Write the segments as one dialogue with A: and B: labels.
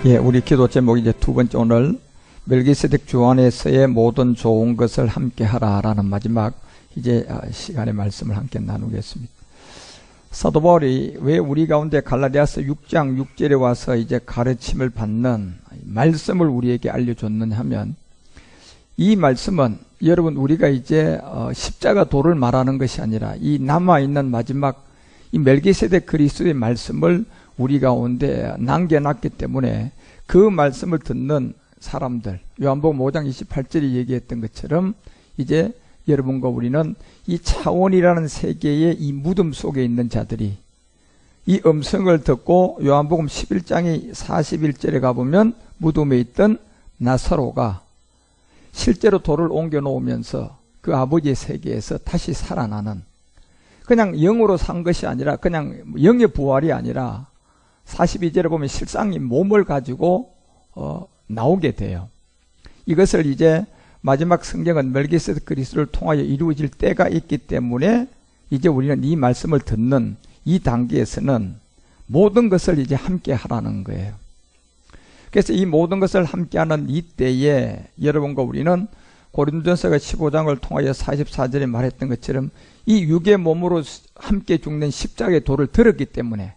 A: 예, 우리 기도 제목이 이제 두 번째 오늘 멜기세덱 주 안에서의 모든 좋은 것을 함께 하라라는 마지막 이제 시간의 말씀을 함께 나누겠습니다. 사도 바울이 왜 우리 가운데 갈라디아서 6장 6절에 와서 이제 가르침을 받는 말씀을 우리에게 알려줬느냐 하면, 이 말씀은 여러분 우리가 이제 십자가 도를 말하는 것이 아니라 이 남아있는 마지막 이 멜기세덱 그리스도의 말씀을 우리 가운데 남겨놨기 때문에 그 말씀을 듣는 사람들, 요한복음 5장 28절이 얘기했던 것처럼 이제 여러분과 우리는 이 차원이라는 세계의 이 무덤 속에 있는 자들이 이 음성을 듣고 요한복음 11장의 41절에 가보면 무덤에 있던 나사로가 실제로 돌을 옮겨 놓으면서 그 아버지의 세계에서 다시 살아나는, 그냥 영으로 산 것이 아니라 그냥 영의 부활이 아니라 42절에 보면 실상이 몸을 가지고 나오게 돼요. 이것을 이제 마지막 성경은 멜기세덱 그리스도를 통하여 이루어질 때가 있기 때문에 이제 우리는 이 말씀을 듣는 이 단계에서는 모든 것을 이제 함께 하라는 거예요. 그래서 이 모든 것을 함께하는 이때에 여러분과 우리는 고린도전서 15장을 통하여 44절에 말했던 것처럼 이 육의 몸으로 함께 죽는 십자가의 도를 들었기 때문에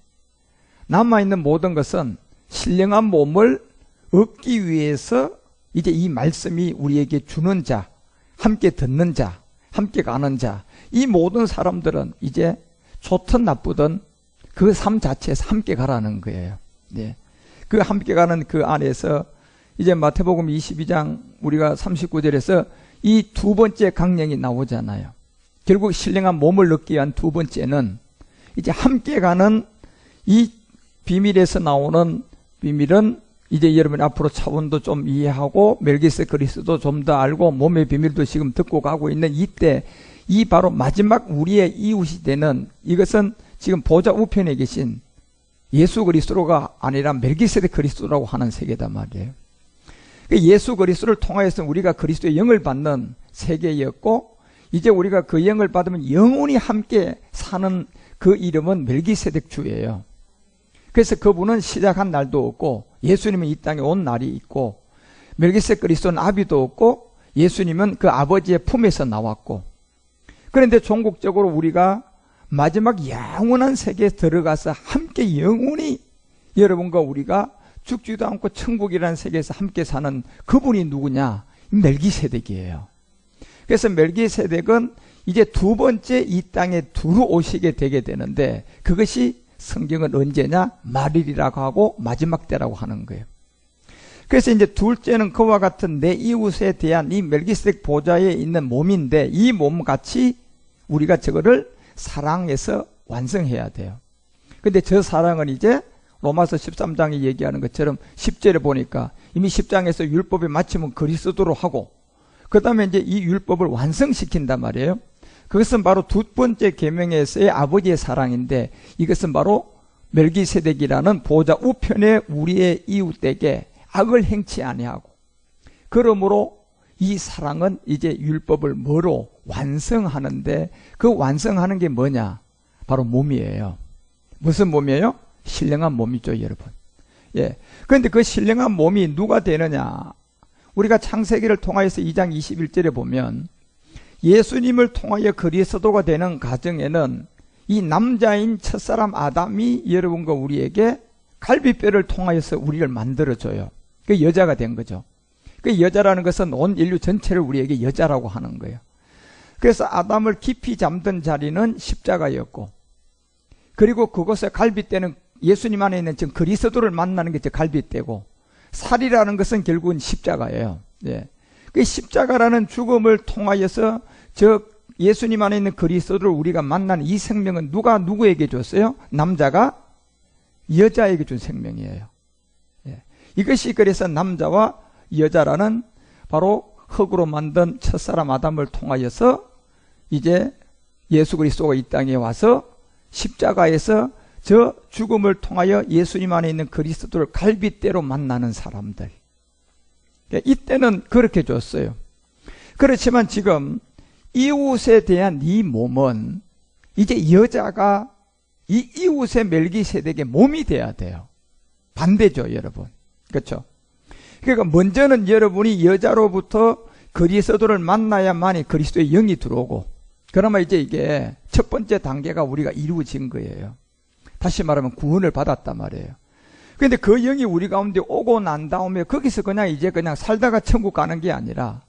A: 남아있는 모든 것은 신령한 몸을 얻기 위해서 이제 이 말씀이 우리에게 주는 자, 함께 듣는 자, 함께 가는 자, 이 모든 사람들은 이제 좋든 나쁘든 그 삶 자체에서 함께 가라는 거예요. 네. 그 함께 가는 그 안에서 이제 마태복음 22장 우리가 39절에서 이 두 번째 강령이 나오잖아요. 결국 신령한 몸을 얻기 위한 두 번째는 이제 함께 가는 이 비밀에서 나오는 비밀은 이제 여러분 앞으로 차원도 좀 이해하고 멜기세덱 그리스도도 좀 더 알고 몸의 비밀도 지금 듣고 가고 있는 이때, 이 바로 마지막 우리의 이웃이 되는, 이것은 지금 보좌 우편에 계신 예수 그리스도가 아니라 멜기세덱 그리스도라고 하는 세계단 말이에요. 예수 그리스도를 통하여서 우리가 그리스도의 영을 받는 세계였고, 이제 우리가 그 영을 받으면 영원히 함께 사는 그 이름은 멜기세덱 주예요. 그래서 그분은 시작한 날도 없고 예수님은 이 땅에 온 날이 있고, 멜기세덱 그리스도는 아비도 없고 예수님은 그 아버지의 품에서 나왔고, 그런데 종국적으로 우리가 마지막 영원한 세계에 들어가서 함께 영원히 여러분과 우리가 죽지도 않고 천국이라는 세계에서 함께 사는 그분이 누구냐? 멜기세덱이에요. 그래서 멜기세덱은 이제 두 번째 이 땅에 들어오시게 되게 되는데, 그것이 성경은 언제냐? 말일이라고 하고 마지막 때라고 하는 거예요. 그래서 이제 둘째는 그와 같은 내 이웃에 대한 이 멜기세덱 보좌에 있는 몸인데, 이 몸같이 우리가 저거를 사랑해서 완성해야 돼요. 근데 저 사랑은 이제 로마서 13장이 얘기하는 것처럼 10절에 보니까 이미 10장에서 율법에 맞추면 그리스도로 하고, 그 다음에 이제 이 율법을 완성시킨단 말이에요. 그것은 바로 두 번째 계명에서의 아버지의 사랑인데, 이것은 바로 멜기세덱이라는 보좌 우편에 우리의 이웃에게 악을 행치 아니하고, 그러므로 이 사랑은 이제 율법을 뭐로 완성하는데, 그 완성하는 게 뭐냐? 바로 몸이에요. 무슨 몸이에요? 신령한 몸이죠, 여러분. 예. 그런데 그 신령한 몸이 누가 되느냐? 우리가 창세기를 통하여서 2장 21절에 보면 예수님을 통하여 그리스도가 되는 과정에는 이 남자인 첫사람 아담이 여러분과 우리에게 갈비뼈를 통하여서 우리를 만들어줘요. 그 여자가 된 거죠. 그 여자라는 것은 온 인류 전체를 우리에게 여자라고 하는 거예요. 그래서 아담을 깊이 잠든 자리는 십자가였고, 그리고 그곳에 갈비뼈는 예수님 안에 있는 지금 그리스도를 만나는 게 갈비뼈고, 살이라는 것은 결국은 십자가예요. 예. 그 십자가라는 죽음을 통하여서 저 예수님 안에 있는 그리스도를 우리가 만나는 이 생명은 누가 누구에게 줬어요? 남자가 여자에게 준 생명이에요. 예. 이것이 그래서 남자와 여자라는 바로 흙으로 만든 첫사람 아담을 통하여서 이제 예수 그리스도가 이 땅에 와서 십자가에서 저 죽음을 통하여 예수님 안에 있는 그리스도를 갈빗대로 만나는 사람들, 이때는 그렇게 줬어요. 그렇지만 지금 이웃에 대한 이 몸은 이제 여자가 이 이웃의 멜기세덱의 몸이 돼야 돼요. 반대죠, 여러분. 그렇죠? 그러니까 먼저는 여러분이 여자로부터 그리스도를 만나야만이 그리스도의 영이 들어오고, 그러면 이제 이게 첫 번째 단계가 우리가 이루어진 거예요. 다시 말하면 구원을 받았단 말이에요. 그런데 그 영이 우리 가운데 오고 난 다음에 거기서 이제 그냥 살다가 천국 가는 게 아니라,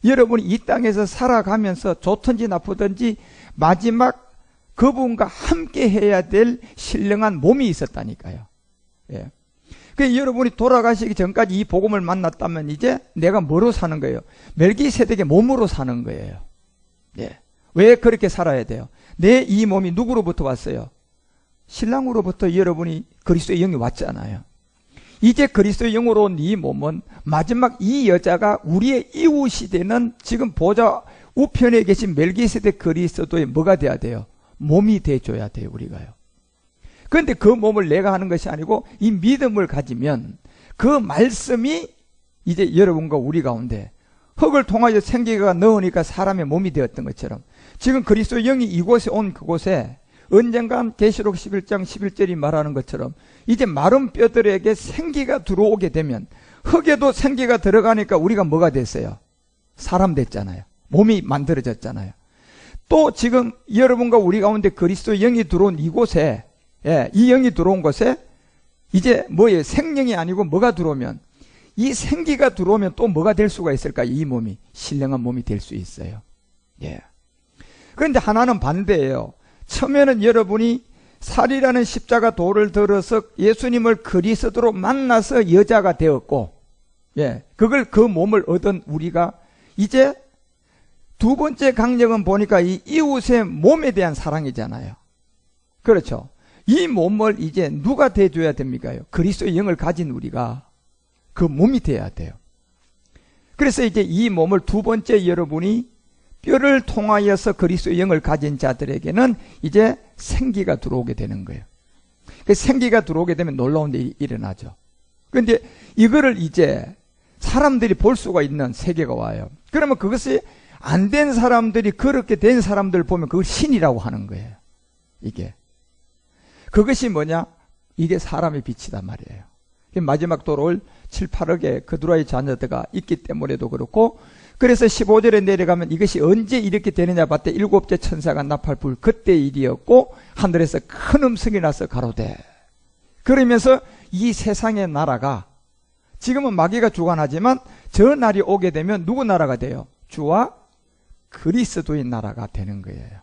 A: 여러분이 이 땅에서 살아가면서 좋든지 나쁘든지 마지막 그분과 함께 해야 될 신령한 몸이 있었다니까요. 예. 그 여러분이 돌아가시기 전까지 이 복음을 만났다면 이제 내가 뭐로 사는 거예요? 멜기세덱의 몸으로 사는 거예요. 예. 왜 그렇게 살아야 돼요? 내 이 몸이 누구로부터 왔어요? 신랑으로부터 여러분이 그리스도의 영이 왔잖아요. 이제 그리스도의 영으로 온 이 몸은 마지막 이 여자가 우리의 이웃이 되는 지금 보좌 우편에 계신 멜기세덱 그리스도의 뭐가 돼야 돼요? 몸이 돼줘야 돼요, 우리가요. 그런데 그 몸을 내가 하는 것이 아니고 이 믿음을 가지면 그 말씀이 이제 여러분과 우리 가운데 흙을 통하여 생기가 넣으니까 사람의 몸이 되었던 것처럼 지금 그리스도의 영이 이곳에 온 그곳에 언젠간 계시록 11장 11절이 말하는 것처럼 이제 마른 뼈들에게 생기가 들어오게 되면 흙에도 생기가 들어가니까 우리가 뭐가 됐어요? 사람 됐잖아요. 몸이 만들어졌잖아요. 또 지금 여러분과 우리 가운데 그리스도의 영이 들어온 이곳에, 예, 이 영이 들어온 곳에 이제 뭐예요? 생명이 아니고 뭐가 들어오면, 이 생기가 들어오면 또 뭐가 될 수가 있을까요? 이 몸이 신령한 몸이 될 수 있어요. 예. 그런데 하나는 반대예요. 처음에는 여러분이 살이라는 십자가 도를 들어서 예수님을 그리스도로 만나서 여자가 되었고, 예, 그 몸을 얻은 우리가 이제 두 번째 강령은 보니까 이 이웃의 몸에 대한 사랑이잖아요. 그렇죠? 이 몸을 이제 누가 대줘야 됩니까? 그리스도의 영을 가진 우리가 그 몸이 돼야 돼요. 그래서 이제 이 몸을 두 번째 여러분이 뼈를 통하여서 그리스도의 영을 가진 자들에게는 이제 생기가 들어오게 되는 거예요. 그 생기가 들어오게 되면 놀라운 일이 일어나죠. 그런데 이거를 이제 사람들이 볼 수가 있는 세계가 와요. 그러면 그것이 안 된 사람들이 그렇게 된 사람들 보면 그걸 신이라고 하는 거예요. 이게. 그것이 뭐냐? 이게 사람의 빛이단 말이에요. 마지막 도를 7, 8억의 그두라의 자녀들가 있기 때문에도 그렇고, 그래서 15절에 내려가면 이것이 언제 이렇게 되느냐 봤더니 일곱째 천사가 나팔불 그때 일이었고 하늘에서 큰 음성이 나서 가로되, 그러면서 이 세상의 나라가 지금은 마귀가 주관하지만 저 날이 오게 되면 누구 나라가 돼요? 주와 그리스도의 나라가 되는 거예요.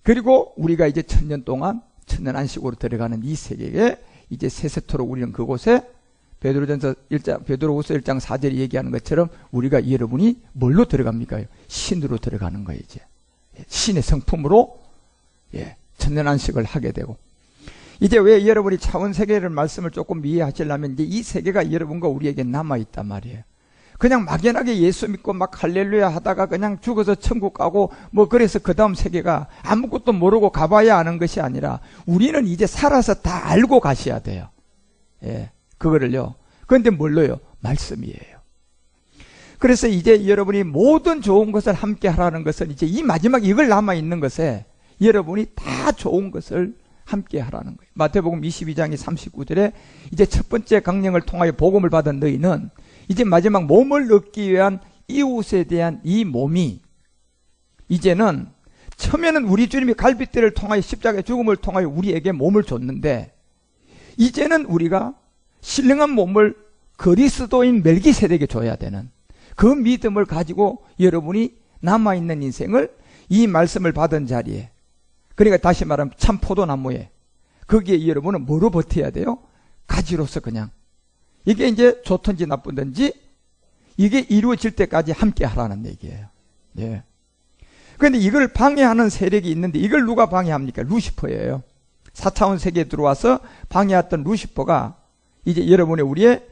A: 그리고 우리가 이제 1000년 동안 천년 안식으로 들어가는 이 세계에 이제 세세토록 우리는 그곳에 베드로후서 1장 4절이 얘기하는 것처럼 우리가 여러분이 뭘로 들어갑니까? 신으로 들어가는 거예요. 이제 신의 성품으로, 예, 천년 안식을 하게 되고, 이제 왜 여러분이 차원 세계를 말씀을 조금 이해하시려면 이제 이 세계가 여러분과 우리에게 남아 있단 말이에요. 그냥 막연하게 예수 믿고 막 할렐루야 하다가 그냥 죽어서 천국 가고 뭐 그래서 그 다음 세계가 아무것도 모르고 가봐야 아는 것이 아니라 우리는 이제 살아서 다 알고 가셔야 돼요. 예, 그거를요. 그런데 뭘로요? 말씀이에요. 그래서 이제 여러분이 모든 좋은 것을 함께 하라는 것은 이제 이 마지막 이걸 남아 있는 것에 여러분이 다 좋은 것을 함께 하라는 거예요. 마태복음 22장의 39절에 이제 첫 번째 강령을 통하여 복음을 받은 너희는 이제 마지막 몸을 얻기 위한 이웃에 대한 이 몸이 이제는 처음에는 우리 주님이 갈빗대를 통하여 십자가의 죽음을 통하여 우리에게 몸을 줬는데 이제는 우리가 신령한 몸을 그리스도인 멜기세덱에게 줘야 되는 그 믿음을 가지고 여러분이 남아있는 인생을 이 말씀을 받은 자리에, 그러니까 다시 말하면 참 포도나무에, 거기에 여러분은 뭐로 버텨야 돼요? 가지로서 그냥 이게 이제 좋든지 나쁘든지 이게 이루어질 때까지 함께 하라는 얘기예요. 예. 그런데 이걸 방해하는 세력이 있는데 이걸 누가 방해합니까? 루시퍼예요. 4차원 세계에 들어와서 방해했던 루시퍼가 이제 여러분의 우리의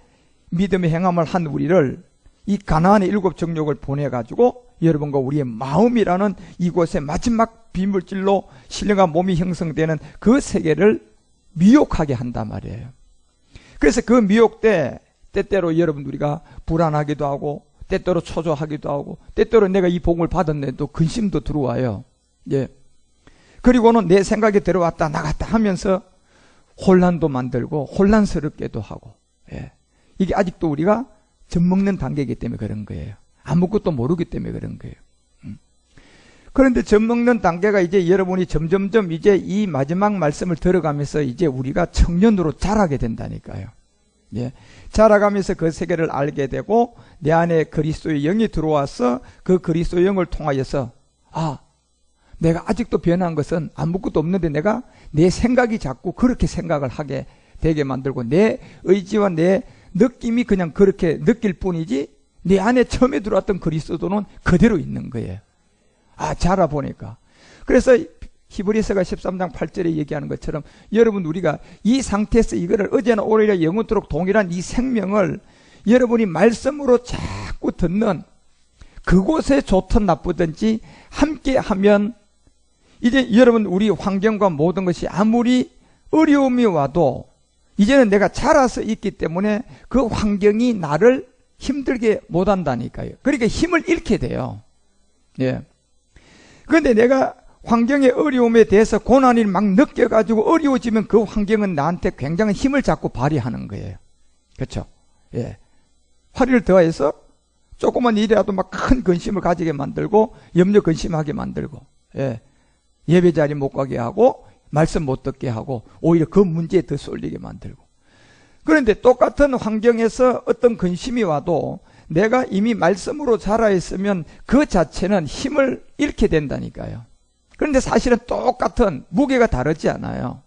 A: 믿음의 행함을 한 우리를 이 가나안의 7 정욕을 보내가지고 여러분과 우리의 마음이라는 이곳에 마지막 비물질로 신령한 몸이 형성되는 그 세계를 미혹하게 한단 말이에요. 그래서 그 미혹 때 때때로 여러분 우리가 불안하기도 하고 때때로 초조하기도 하고 때때로 내가 이 복음을 받았는데도 근심도 들어와요. 예. 그리고는 내 생각이 들어왔다 나갔다 하면서 혼란도 만들고 혼란스럽게도 하고, 예. 이게 아직도 우리가 젖먹는 단계이기 때문에 그런 거예요. 아무것도 모르기 때문에 그런 거예요. 그런데 젖먹는 단계가 이제 여러분이 점점점 이제 이 마지막 말씀을 들어가면서 이제 우리가 청년으로 자라게 된다니까요. 예. 자라가면서 그 세계를 알게 되고 내 안에 그리스도의 영이 들어와서 그 그리스도의 영을 통하여서 내가 아직도 변한 것은 아무것도 없는데 내가 내 생각이 자꾸 그렇게 생각을 하게 되게 만들고 내 의지와 내 느낌이 그냥 그렇게 느낄 뿐이지 내 안에 처음에 들어왔던 그리스도는 그대로 있는 거예요. 자라보니까. 그래서 히브리서가 13장 8절에 얘기하는 것처럼 여러분 우리가 이 상태에서 이거를 어제나 오늘이나 영원토록 동일한 이 생명을 여러분이 말씀으로 자꾸 듣는 그곳에 좋든 나쁘든지 함께 하면 이제 여러분 우리 환경과 모든 것이 아무리 어려움이 와도 이제는 내가 자라서 있기 때문에 그 환경이 나를 힘들게 못한다니까요. 그러니까 힘을 잃게 돼요. 예. 그런데 내가 환경의 어려움에 대해서 고난을 막 느껴가지고 어려워지면 그 환경은 나한테 굉장한 힘을 자꾸 발휘하는 거예요. 그렇죠? 예. 화리를 더해서 조그만 일이라도 막 큰 근심을 가지게 만들고 염려 근심하게 만들고 예배 자리 못 가게 하고 말씀 못 듣게 하고 오히려 그 문제에 더 쏠리게 만들고. 그런데 똑같은 환경에서 어떤 근심이 와도 내가 이미 말씀으로 자라있으면 그 자체는 힘을 잃게 된다니까요. 그런데 사실은 똑같은 무게가 다르지 않아요.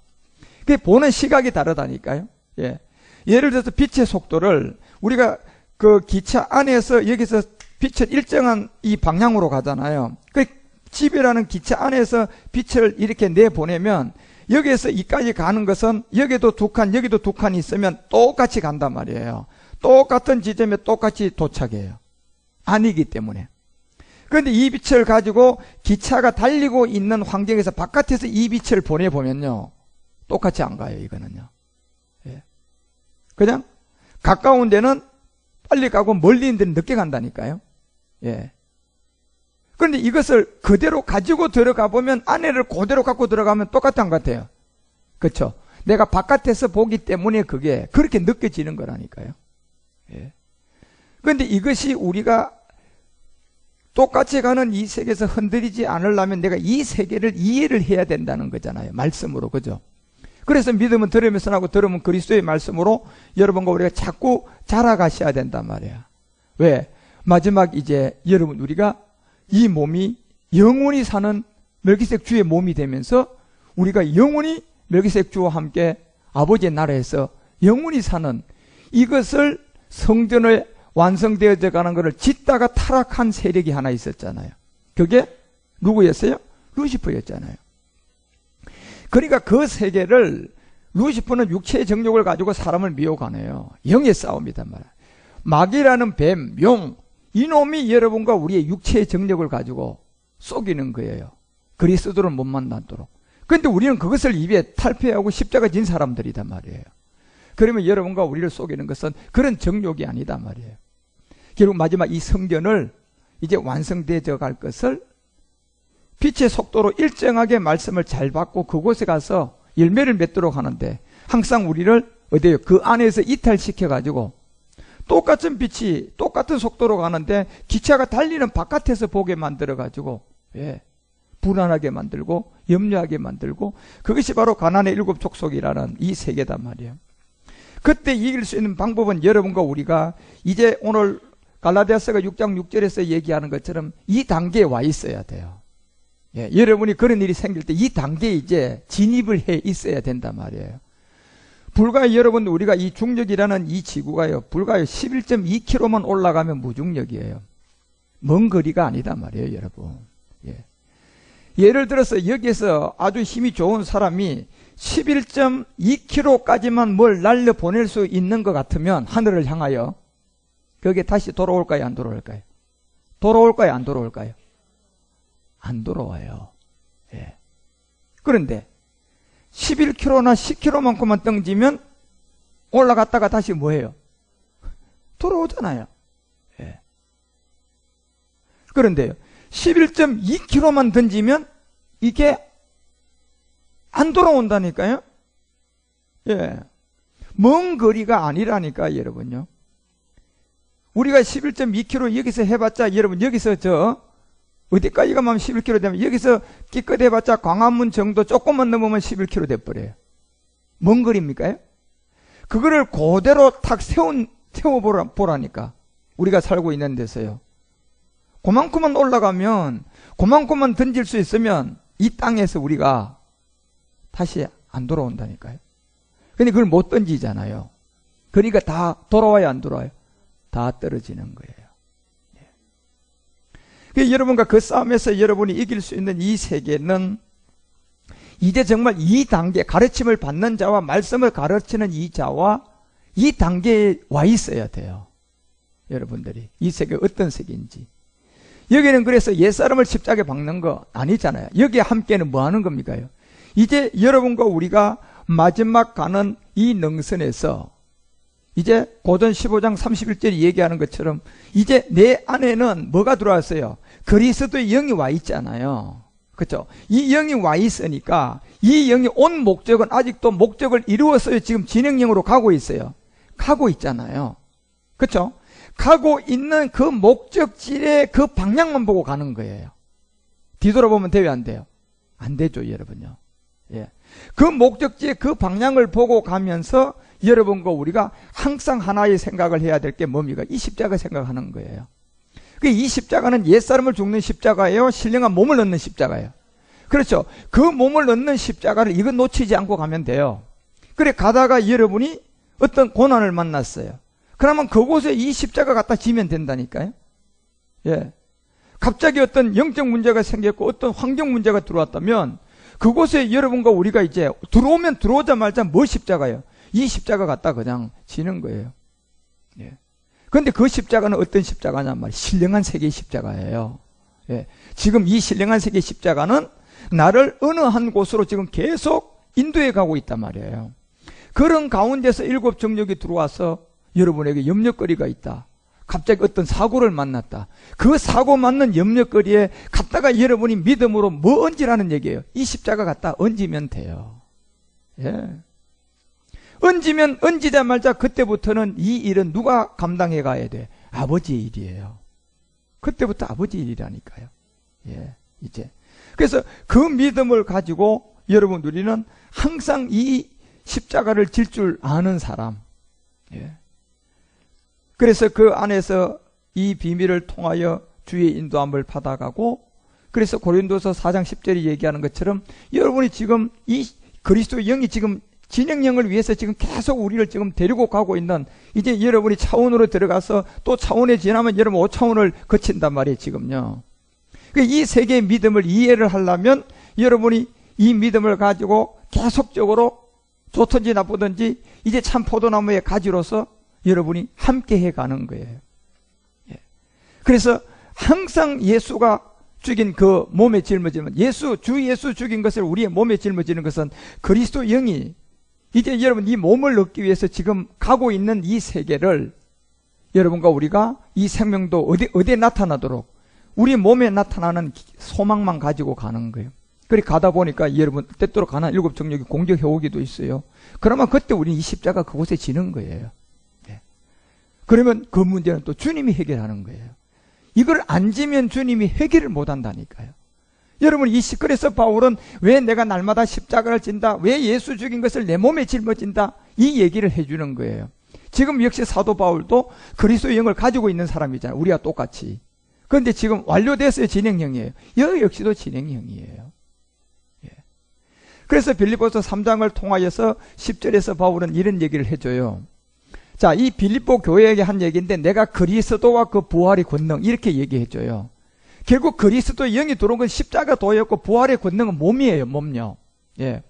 A: 그게 보는 시각이 다르다니까요. 예. 예를 들어서 빛의 속도를 우리가 그 기차 안에서 여기서 빛을 일정한 이 방향으로 가잖아요. 그 집이라는 기차 안에서 빛을 이렇게 내보내면 여기에서 이까지 가는 것은 여기도 두 칸, 여기도 두 칸이 있으면 똑같이 간단 말이에요. 똑같은 지점에 똑같이 도착해요. 아니기 때문에. 그런데 이 빛을 가지고 기차가 달리고 있는 환경에서 바깥에서 이 빛을 보내보면요. 똑같이 안 가요, 이거는요. 예. 그냥 가까운 데는 빨리 가고 멀리 있는 데는 늦게 간다니까요. 예. 그런데 이것을 그대로 가지고 들어가 보면 안에를 그대로 갖고 들어가면 똑같은 것 같아요. 그렇죠? 내가 바깥에서 보기 때문에 그게 그렇게 느껴지는 거라니까요. 예. 그런데 이것이 우리가 똑같이 가는 이 세계에서 흔들리지 않으려면 내가 이 세계를 이해를 해야 된다는 거잖아요. 말씀으로. 그죠? 그래서 믿음은 들으면서 하고 들으면 그리스도의 말씀으로 여러분과 우리가 자꾸 자라가셔야 된단 말이야. 왜? 마지막 이제 여러분 우리가 이 몸이 영원히 사는 멜기세덱 주의 몸이 되면서 우리가 영원히 멜기세덱 주와 함께 아버지의 나라에서 영원히 사는 이것을 성전을 완성되어져 가는 것을 짓다가 타락한 세력이 하나 있었잖아요. 그게 누구였어요? 루시퍼였잖아요. 그러니까 그 세계를 루시퍼는 육체의 정욕을 가지고 사람을 미혹하네요. 영의 싸움이단 말이에요. 마귀라는 뱀, 용, 이놈이 여러분과 우리의 육체의 정력을 가지고 속이는 거예요. 그리스도를 못 만나도록. 그런데 우리는 그것을 입에 탈피하고 십자가 진 사람들이단 말이에요. 그러면 여러분과 우리를 속이는 것은 그런 정욕이 아니다 말이에요. 결국 마지막 이 성전을 이제 완성되어 갈 것을 빛의 속도로 일정하게 말씀을 잘 받고 그곳에 가서 열매를 맺도록 하는데 항상 우리를 어디에요? 그 안에서 이탈시켜 가지고 똑같은 빛이 똑같은 속도로 가는데 기차가 달리는 바깥에서 보게 만들어 가지고 불안하게 만들고 염려하게 만들고 그것이 바로 가나안의 일곱 족속이라는 이 세계단 말이에요. 그때 이길 수 있는 방법은 여러분과 우리가 이제 오늘 갈라디아서가 6장 6절에서 얘기하는 것처럼 이 단계에 와 있어야 돼요. 여러분이 그런 일이 생길 때 이 단계에 이제 진입을 해 있어야 된단 말이에요. 불과 여러분 우리가 이 중력이라는 이 지구가요 불과 11.2km만 올라가면 무중력이에요. 먼 거리가 아니다 말이에요 여러분. 예를 들어서 여기서 아주 힘이 좋은 사람이 11.2km까지만 뭘 날려보낼 수 있는 것 같으면 하늘을 향하여 거기에 다시 돌아올까요 안 돌아올까요? 돌아올까요 안 돌아올까요? 안 돌아와요. 그런데 11km나 10km만큼만 던지면 올라갔다가 다시 뭐해요? 돌아오잖아요. 그런데요 11.2km만 던지면 이게 안 돌아온다니까요. 예. 먼 거리가 아니라니까, 여러분요. 우리가 11.2km 여기서 해봤자, 여러분, 여기서 어디까지 가면 11km 되면, 여기서 끼껏 해봤자 광화문 정도 조금만 넘으면 11km 돼버려요. 먼 거리입니까요? 그거를 그대로 탁 세워보라니까. 우리가 살고 있는 데서요. 그만큼만 올라가면, 그만큼만 던질 수 있으면, 이 땅에서 우리가 다시 안 돌아온다니까요. 근데 그걸 못 던지잖아요. 그러니까 다 돌아와요, 안 돌아와요? 다 떨어지는 거예요. 예. 여러분과 그 싸움에서 여러분이 이길 수 있는 이 세계는 이제 정말 이 단계, 가르침을 받는 자와 말씀을 가르치는 이 자와 이 단계에 와 있어야 돼요. 여러분들이 이 세계 어떤 세계인지. 여기는 그래서 옛사람을 십자가에 박는 거 아니잖아요. 여기에 함께는 뭐 하는 겁니까? 이제 여러분과 우리가 마지막 가는 이 능선에서 이제 고전 15장 31절이 얘기하는 것처럼 이제 내 안에는 뭐가 들어왔어요? 그리스도의 영이 와 있잖아요. 그렇죠? 이 영이 와 있으니까 이 영이 온 목적은 아직도 목적을 이루었어요. 지금 진행형으로 가고 있어요. 가고 있잖아요. 그렇죠? 가고 있는 그 목적지의 그 방향만 보고 가는 거예요. 뒤돌아보면 돼요, 안 돼요? 안 되죠, 여러분요. 예. 그 목적지의 그 방향을 보고 가면서 여러분과 우리가 항상 하나의 생각을 해야 될 게 뭡니까? 이 십자가 생각하는 거예요. 이 십자가는 옛사람을 죽는 십자가예요? 신령한 몸을 얻는 십자가예요? 그렇죠. 그 몸을 얻는 십자가를 이거 놓치지 않고 가면 돼요. 그래 가다가 여러분이 어떤 고난을 만났어요. 그러면 그곳에 이 십자가 갖다 지면 된다니까요. 예. 갑자기 어떤 영적 문제가 생겼고 어떤 환경 문제가 들어왔다면 그곳에 여러분과 우리가 이제 들어오면 들어오자마자 뭐 십자가예요? 이 십자가 갖다 그냥 지는 거예요. 예. 그런데 그 십자가는 어떤 십자가냐 말이에요. 신령한 세계의 십자가예요. 예. 지금 이 신령한 세계의 십자가는 나를 어느 한 곳으로 지금 계속 인도해 가고 있단 말이에요. 그런 가운데서 일곱 정력이 들어와서 여러분에게 염려거리가 있다. 갑자기 어떤 사고를 만났다. 그 사고 맞는 염려거리에 갖다가 여러분이 믿음으로 뭐 얹으라는 얘기예요. 이 십자가 갖다 얹으면 돼요. 예. 얹으면 얹이자마자 그때부터는 이 일은 누가 감당해 가야 돼? 아버지의 일이에요. 그때부터 아버지 일이라니까요. 예, 이제. 그래서 그 믿음을 가지고 여러분 우리는 항상 이 십자가를 질 줄 아는 사람. 예. 그래서 그 안에서 이 비밀을 통하여 주의 인도함을 받아가고 그래서 고린도서 4장 10절이 얘기하는 것처럼 여러분이 지금 이 그리스도의 영이 지금 진행령을 위해서 지금 계속 우리를 지금 데리고 가고 있는 이제 여러분이 차원으로 들어가서 또 차원에 지나면 여러분 5차원을 거친단 말이에요, 지금요. 이 세계의 믿음을 이해를 하려면 여러분이 이 믿음을 가지고 계속적으로 좋든지 나쁘든지 이제 참 포도나무의 가지로서 여러분이 함께 해가는 거예요. 예. 그래서 항상 예수가 죽인 그 몸에 짊어지는 주 예수 죽인 것을 우리의 몸에 짊어지는 것은 그리스도 영이 이제 여러분 이 몸을 얻기 위해서 지금 가고 있는 이 세계를 여러분과 우리가 이 생명도 어디에 나타나도록 우리 몸에 나타나는 소망만 가지고 가는 거예요. 그렇게 가다 보니까 여러분 때때로 가난 일곱 정력이 공격해 오기도 있어요. 그러면 그때 우리는 이 십자가 그곳에 지는 거예요. 네. 그러면 그 문제는 또 주님이 해결하는 거예요. 이걸 안 지면 주님이 해결을 못 한다니까요. 여러분 그래서 바울은 왜 내가 날마다 십자가를 진다? 왜 예수 죽인 것을 내 몸에 짊어진다? 이 얘기를 해주는 거예요. 지금 역시 사도 바울도 그리스도의 영을 가지고 있는 사람이잖아요. 우리와 똑같이. 그런데 지금 완료됐어요. 진행형이에요. 여기 역시도 진행형이에요. 예. 그래서 빌립보서 3장을 통하여서 10절에서 바울은 이런 얘기를 해줘요. 자, 이 빌립보 교회에게 한 얘기인데 내가 그리스도와 그 부활의 권능 이렇게 얘기해줘요. 결국 그리스도의 영이 들어온 건 십자가 도였고 부활의 권능은 몸이에요. 몸요. 예.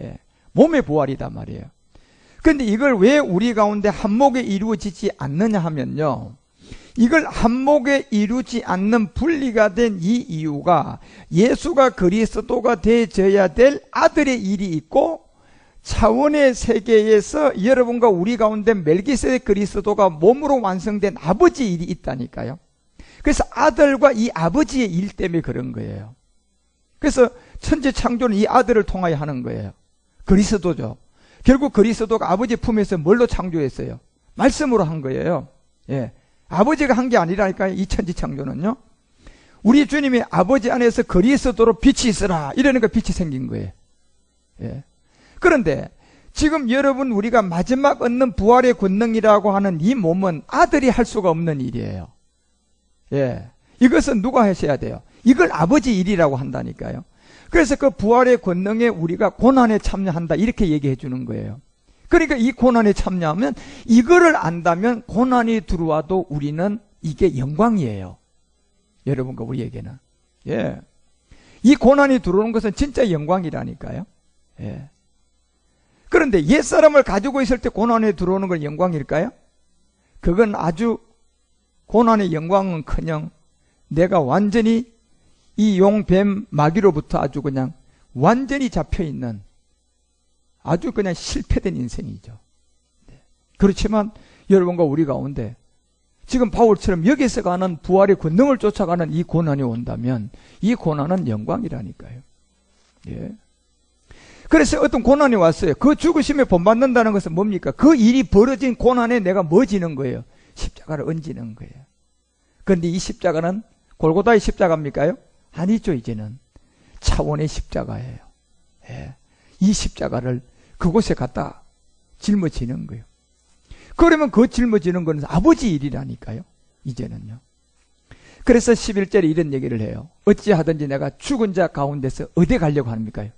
A: 예. 몸의 부활이단 말이에요. 그런데 이걸 왜 우리 가운데 한목에 이루어지지 않느냐 하면요. 이걸 한목에 이루지 않는 분리가 된 이 이유가 예수가 그리스도가 되어져야 될 아들의 일이 있고 차원의 세계에서 여러분과 우리 가운데 멜기세덱 그리스도가 몸으로 완성된 아버지의 일이 있다니까요. 그래서 아들과 이 아버지의 일 때문에 그런 거예요. 그래서 천지 창조는 이 아들을 통하여 하는 거예요. 그리스도죠. 결국 그리스도가 아버지 품에서 뭘로 창조했어요? 말씀으로 한 거예요. 예. 아버지가 한 게 아니라니까요. 이 천지 창조는요. 우리 주님이 아버지 안에서 그리스도로 빛이 있으라 이러니까 빛이 생긴 거예요. 예. 그런데 지금 여러분 우리가 마지막 얻는 부활의 권능이라고 하는 이 몸은 아들이 할 수가 없는 일이에요. 예. 이것은 누가 하셔야 돼요? 이걸 아버지 일이라고 한다니까요. 그래서 그 부활의 권능에 우리가 고난에 참여한다 이렇게 얘기해 주는 거예요. 그러니까 이 고난에 참여하면 이거를 안다면 고난이 들어와도 우리는 이게 영광이에요. 여러분과 우리에게는. 예. 이 고난이 들어오는 것은 진짜 영광이라니까요. 예. 그런데 옛사람을 가지고 있을 때 고난에 들어오는 건 영광일까요? 그건 아주 고난의 영광은커녕 내가 완전히 이 용뱀 마귀로부터 아주 그냥 완전히 잡혀있는 아주 그냥 실패된 인생이죠. 그렇지만 여러분과 우리 가운데 지금 바울처럼 여기서 가는 부활의 권능을 쫓아가는 이 고난이 온다면 이 고난은 영광이라니까요. 예. 그래서 어떤 고난이 왔어요. 그 죽으심에 본받는다는 것은 뭡니까? 그 일이 벌어진 고난에 내가 뭐 지는 거예요? 십자가를 얹는 거예요. 그런데 이 십자가는 골고다의 십자가입니까요? 아니죠. 이제는 차원의 십자가예요. 예. 이 십자가를 그곳에 갖다 짊어지는 거예요. 그러면 그 짊어지는 것은 아버지 일이라니까요. 이제는요. 그래서 11절에 이런 얘기를 해요. 어찌하든지 내가 죽은 자 가운데서 어디 가려고 합니까요?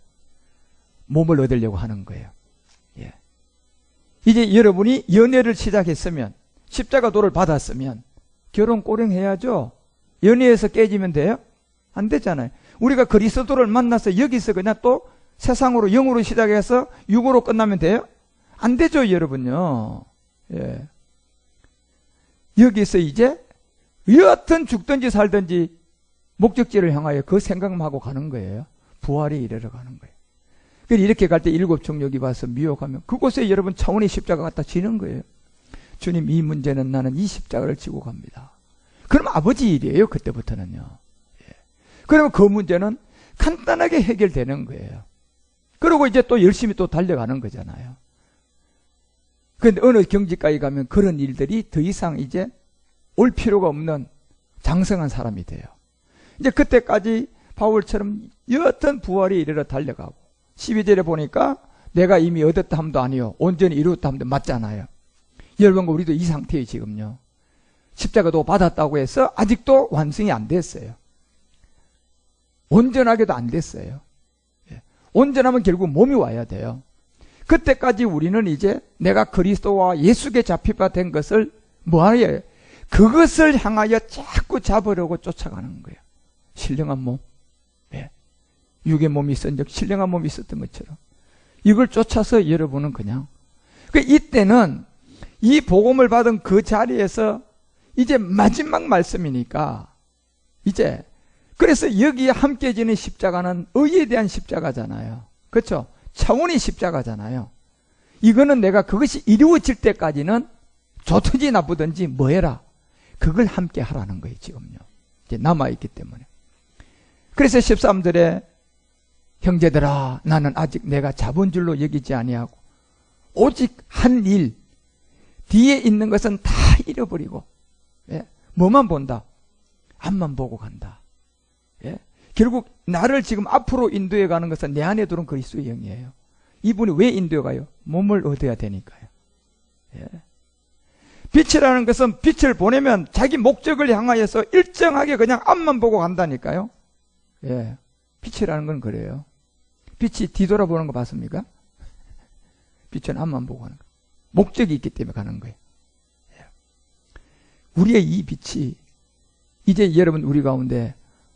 A: 몸을 얻으려고 하는 거예요. 예. 이제 여러분이 연애를 시작했으면 십자가 도를 받았으면 결혼 꼬령해야죠. 연애에서 깨지면 돼요? 안 되잖아요. 우리가 그리스도를 만나서 여기서 그냥 또 세상으로 영으로 시작해서 육으로 끝나면 돼요? 안 되죠, 여러분요. 예. 여기서 이제 여하튼 죽든지 살든지 목적지를 향하여 그 생각만 하고 가는 거예요. 부활에 이르러 가는 거예요. 그래서 이렇게 갈 때 일곱 정욕이 와서 미혹하면 그곳에 여러분 차원의 십자가 갖다 지는 거예요. 주님, 이 문제는 나는 이 십자가를 지고 갑니다. 그럼 아버지 일이에요, 그때부터는요. 예. 그러면 그 문제는 간단하게 해결되는 거예요. 그리고 이제 또 열심히 또 달려가는 거잖아요. 그런데 어느 경지까지 가면 그런 일들이 더 이상 이제 올 필요가 없는 장성한 사람이 돼요. 이제 그때까지 바울처럼 여하튼 부활에 이르러 달려가고 12절에 보니까 내가 이미 얻었다 함도 아니요 온전히 이루었다 함도 맞잖아요. 여러분과 우리도 이 상태예요. 지금요. 십자가도 받았다고 해서 아직도 완성이 안 됐어요. 온전하게도 안 됐어요. 온전하면 결국 몸이 와야 돼요. 그때까지 우리는 이제 내가 그리스도와 예수께 잡히바 된 것을 뭐하여 그것을 향하여 자꾸 잡으려고 쫓아가는 거예요. 신령한 몸. 네. 육의 몸이 있었는데 신령한 몸이 있었던 것처럼 이걸 쫓아서 여러분은 그냥 이때는 이 복음을 받은 그 자리에서 이제 마지막 말씀이니까 이제 그래서 여기에 함께 지는 십자가는 의에 대한 십자가잖아요. 그렇죠? 차원의 십자가잖아요. 이거는 내가 그것이 이루어질 때까지는 좋든지 나쁘든지 뭐 해라. 그걸 함께 하라는 거예요. 지금요. 이제 남아있기 때문에. 그래서 13절에 형제들아 나는 아직 내가 자본줄로 여기지 아니하고 오직 한 일 뒤에 있는 것은 다 잃어버리고 예? 뭐만 본다? 앞만 보고 간다. 예? 결국 나를 지금 앞으로 인도해 가는 것은 내 안에 들어온 그리스도의 영이에요. 이분이 왜 인도해 가요? 몸을 얻어야 되니까요. 예? 빛이라는 것은 빛을 보내면 자기 목적을 향하여서 일정하게 그냥 앞만 보고 간다니까요. 예. 빛이라는 건 그래요. 빛이 뒤돌아보는 거 봤습니까? 빛은 앞만 보고 가는 거예요. 목적이 있기 때문에 가는 거예요. 예. 우리의 이 빛이 이제 여러분 우리 가운데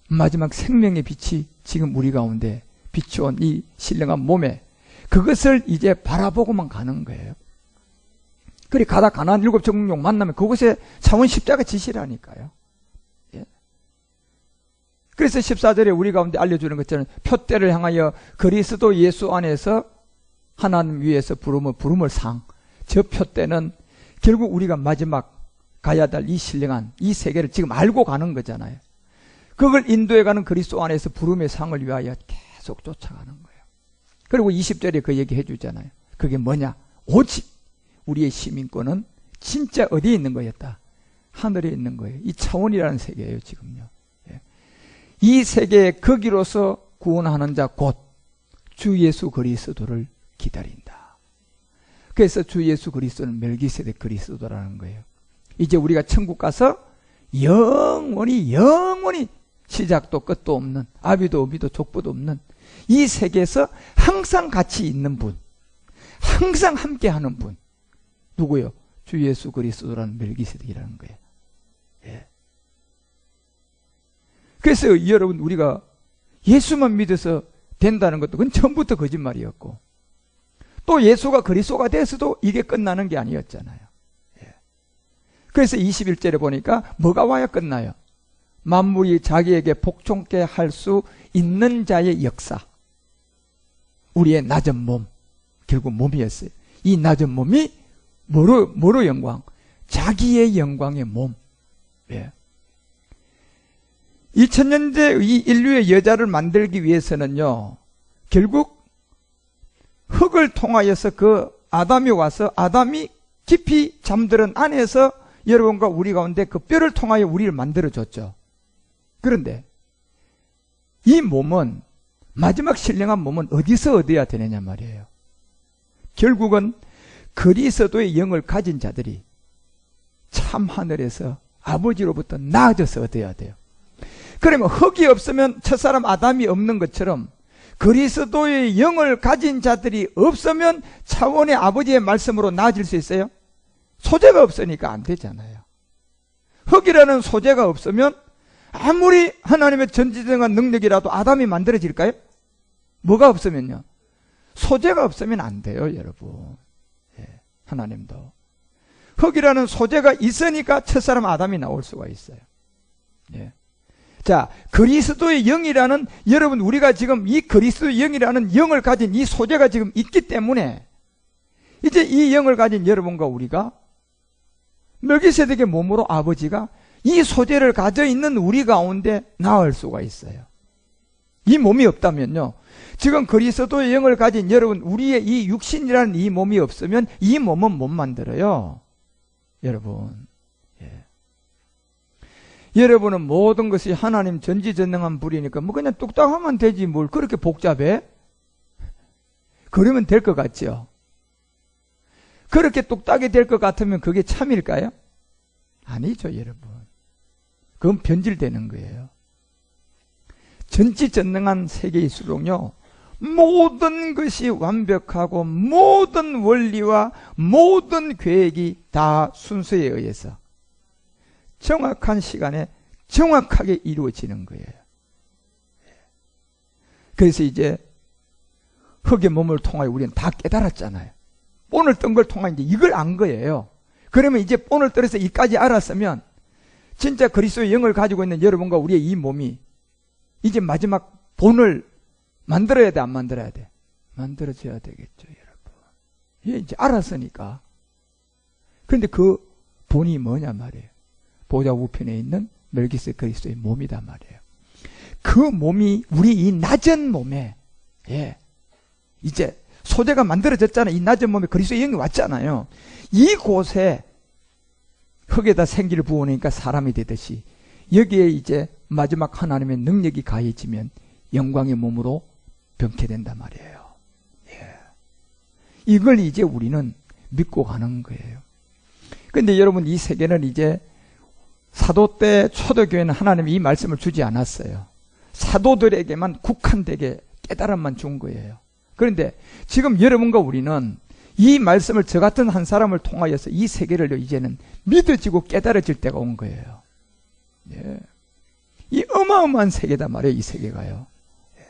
A: 마지막 생명의 빛이 지금 우리 가운데 비추온 이 신령한 몸에 그것을 이제 바라보고만 가는 거예요. 그리 가다 가나안 일곱 정욕 만나면 그곳에 차원 십자가 지시라니까요. 예. 그래서 14절에 우리 가운데 알려주는 것처럼 표대를 향하여 그리스도 예수 안에서 하나님 위에서 부름을 상. 저 표대는 결국 우리가 마지막 가야 될 이 신령한 이 세계를 지금 알고 가는 거잖아요. 그걸 인도해가는 그리스도 안에서 부름의 상을 위하여 계속 쫓아가는 거예요. 그리고 20절에 그 얘기 해주잖아요. 그게 뭐냐? 오직 우리의 시민권은 진짜 어디에 있는 거였다? 하늘에 있는 거예요. 이 차원이라는 세계예요, 지금요. 예. 이 세계의 거기로서 구원하는 자 곧 주 예수 그리스도를 기다린다. 그래서 주 예수 그리스도는 멜기세덱 그리스도라는 거예요. 이제 우리가 천국 가서 영원히 시작도 끝도 없는, 아비도 어비도 족보도 없는 이 세계에서 항상 같이 있는 분, 항상 함께하는 분, 누구요? 주 예수 그리스도라는 멜기세덱이라는 거예요. 예. 그래서 여러분, 우리가 예수만 믿어서 된다는 것도 그건 처음부터 거짓말이었고, 또 예수가 그리스도가 돼서도 이게 끝나는 게 아니었잖아요. 예. 그래서 21절에 보니까 뭐가 와야 끝나요? 만물이 자기에게 복종케 할 수 있는 자의 역사. 우리의 낮은 몸, 결국 몸이었어요. 이 낮은 몸이 뭐로 영광? 자기의 영광의 몸. 예. 2000년대 이 인류의 여자를 만들기 위해서는요, 결국 흙을 통하여서 그 아담이 와서 아담이 깊이 잠들은 안에서 여러분과 우리 가운데 그 뼈를 통하여 우리를 만들어줬죠. 그런데 이 몸은, 마지막 신령한 몸은 어디서 얻어야 되느냐 말이에요. 결국은 그리스도의 영을 가진 자들이 참 하늘에서 아버지로부터 나아져서 얻어야 돼요. 그러면 흙이 없으면 첫사람 아담이 없는 것처럼 그리스도의 영을 가진 자들이 없으면 차원의 아버지의 말씀으로 나아질 수 있어요? 소재가 없으니까 안 되잖아요. 흙이라는 소재가 없으면 아무리 하나님의 전지전능한 능력이라도 아담이 만들어질까요? 뭐가 없으면요? 소재가 없으면 안 돼요, 여러분. 예, 하나님도. 흙이라는 소재가 있으니까 첫사람 아담이 나올 수가 있어요. 예. 자, 그리스도의 영이라는, 여러분, 우리가 지금 이 그리스도의 영이라는 영을 가진 이 소재가 지금 있기 때문에 이제 이 영을 가진 여러분과 우리가 멜기세덱의 몸으로 아버지가 이 소재를 가져 있는 우리 가운데 나을 수가 있어요. 이 몸이 없다면요, 지금 그리스도의 영을 가진 여러분, 우리의 이 육신이라는 이 몸이 없으면 이 몸은 못 만들어요, 여러분. 예. 여러분은 모든 것이 하나님 전지전능한 불이니까 뭐 그냥 뚝딱 하면 되지 뭘 그렇게 복잡해? 그러면 될 것 같죠? 그렇게 뚝딱이 될 것 같으면 그게 참일까요? 아니죠, 여러분. 그건 변질되는 거예요. 전지전능한 세계일수록요, 모든 것이 완벽하고 모든 원리와 모든 계획이 다 순서에 의해서 정확한 시간에 정확하게 이루어지는 거예요. 그래서 이제 흙의 몸을 통하여 우리는 다 깨달았잖아요. 본을 뜬 걸 통하여 이제 이걸 안 거예요. 그러면 이제 본을 떨어서 이까지 알았으면 진짜 그리스도의 영을 가지고 있는 여러분과 우리의 이 몸이 이제 마지막 본을 만들어야 돼, 안 만들어야 돼? 만들어져야 되겠죠, 여러분. 예, 이제 알았으니까. 그런데 그 본이 뭐냐 말이에요. 보좌 우편에 있는 멜기세덱 그리스도의 몸이다 말이에요. 그 몸이 우리 이 낮은 몸에, 예, 이제 소재가 만들어졌잖아요. 이 낮은 몸에 그리스도의 영이 왔잖아요. 이곳에 흙에다 생기를 부어내니까 사람이 되듯이 여기에 이제 마지막 하나님의 능력이 가해지면 영광의 몸으로 변케 된단 말이에요. 예. 이걸 이제 우리는 믿고 가는 거예요. 그런데 여러분, 이 세계는 이제 사도 때 초대교회는 하나님이 이 말씀을 주지 않았어요. 사도들에게만 국한되게 깨달음만 준 거예요. 그런데 지금 여러분과 우리는 이 말씀을 저 같은 한 사람을 통하여서 이 세계를 이제는 믿어지고 깨달아질 때가 온 거예요. 예. 이 어마어마한 세계단 말이에요, 이 세계가요. 예.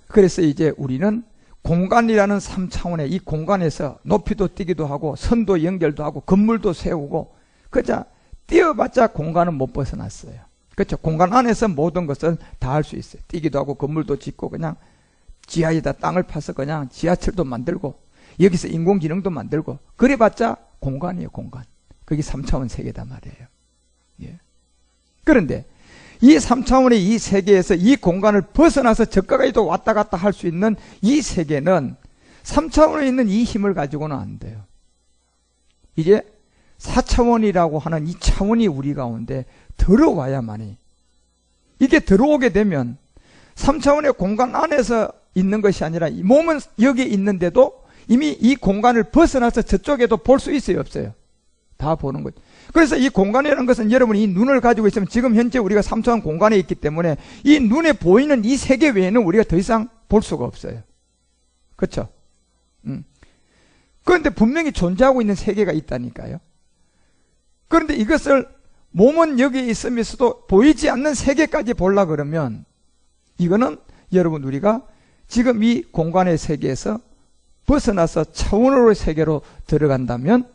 A: 그래서 이제 우리는 공간이라는 3차원의 이 공간에서 높이도 뛰기도 하고 선도 연결도 하고 건물도 세우고 그저 뛰어봤자 공간은 못 벗어났어요. 그렇죠? 공간 안에서 모든 것을 다 할 수 있어요. 뛰기도 하고 건물도 짓고 그냥 지하에다 땅을 파서 그냥 지하철도 만들고 여기서 인공지능도 만들고 그래봤자 공간이에요, 공간. 그게 3차원 세계단 말이에요. 예. 그런데 이 3차원의 이 세계에서 이 공간을 벗어나서 저가까지도 왔다 갔다 할 수 있는 이 세계는 3차원에 있는 이 힘을 가지고는 안 돼요. 이제 4차원이라고 하는 이 차원이 우리 가운데 들어와야만이, 이게 들어오게 되면 3차원의 공간 안에서 있는 것이 아니라 이 몸은 여기 있는데도 이미 이 공간을 벗어나서 저쪽에도 볼 수 있어요, 없어요? 다 보는 거죠. 그래서 이 공간이라는 것은 여러분이 이 눈을 가지고 있으면 지금 현재 우리가 3차원 공간에 있기 때문에 이 눈에 보이는 이 세계 외에는 우리가 더 이상 볼 수가 없어요. 그렇죠? 그런데 분명히 존재하고 있는 세계가 있다니까요. 그런데 이것을 몸은 여기 있으면서도 보이지 않는 세계까지 보려고 그러면 이거는 여러분 우리가 지금 이 공간의 세계에서 벗어나서 차원으로의 세계로 들어간다면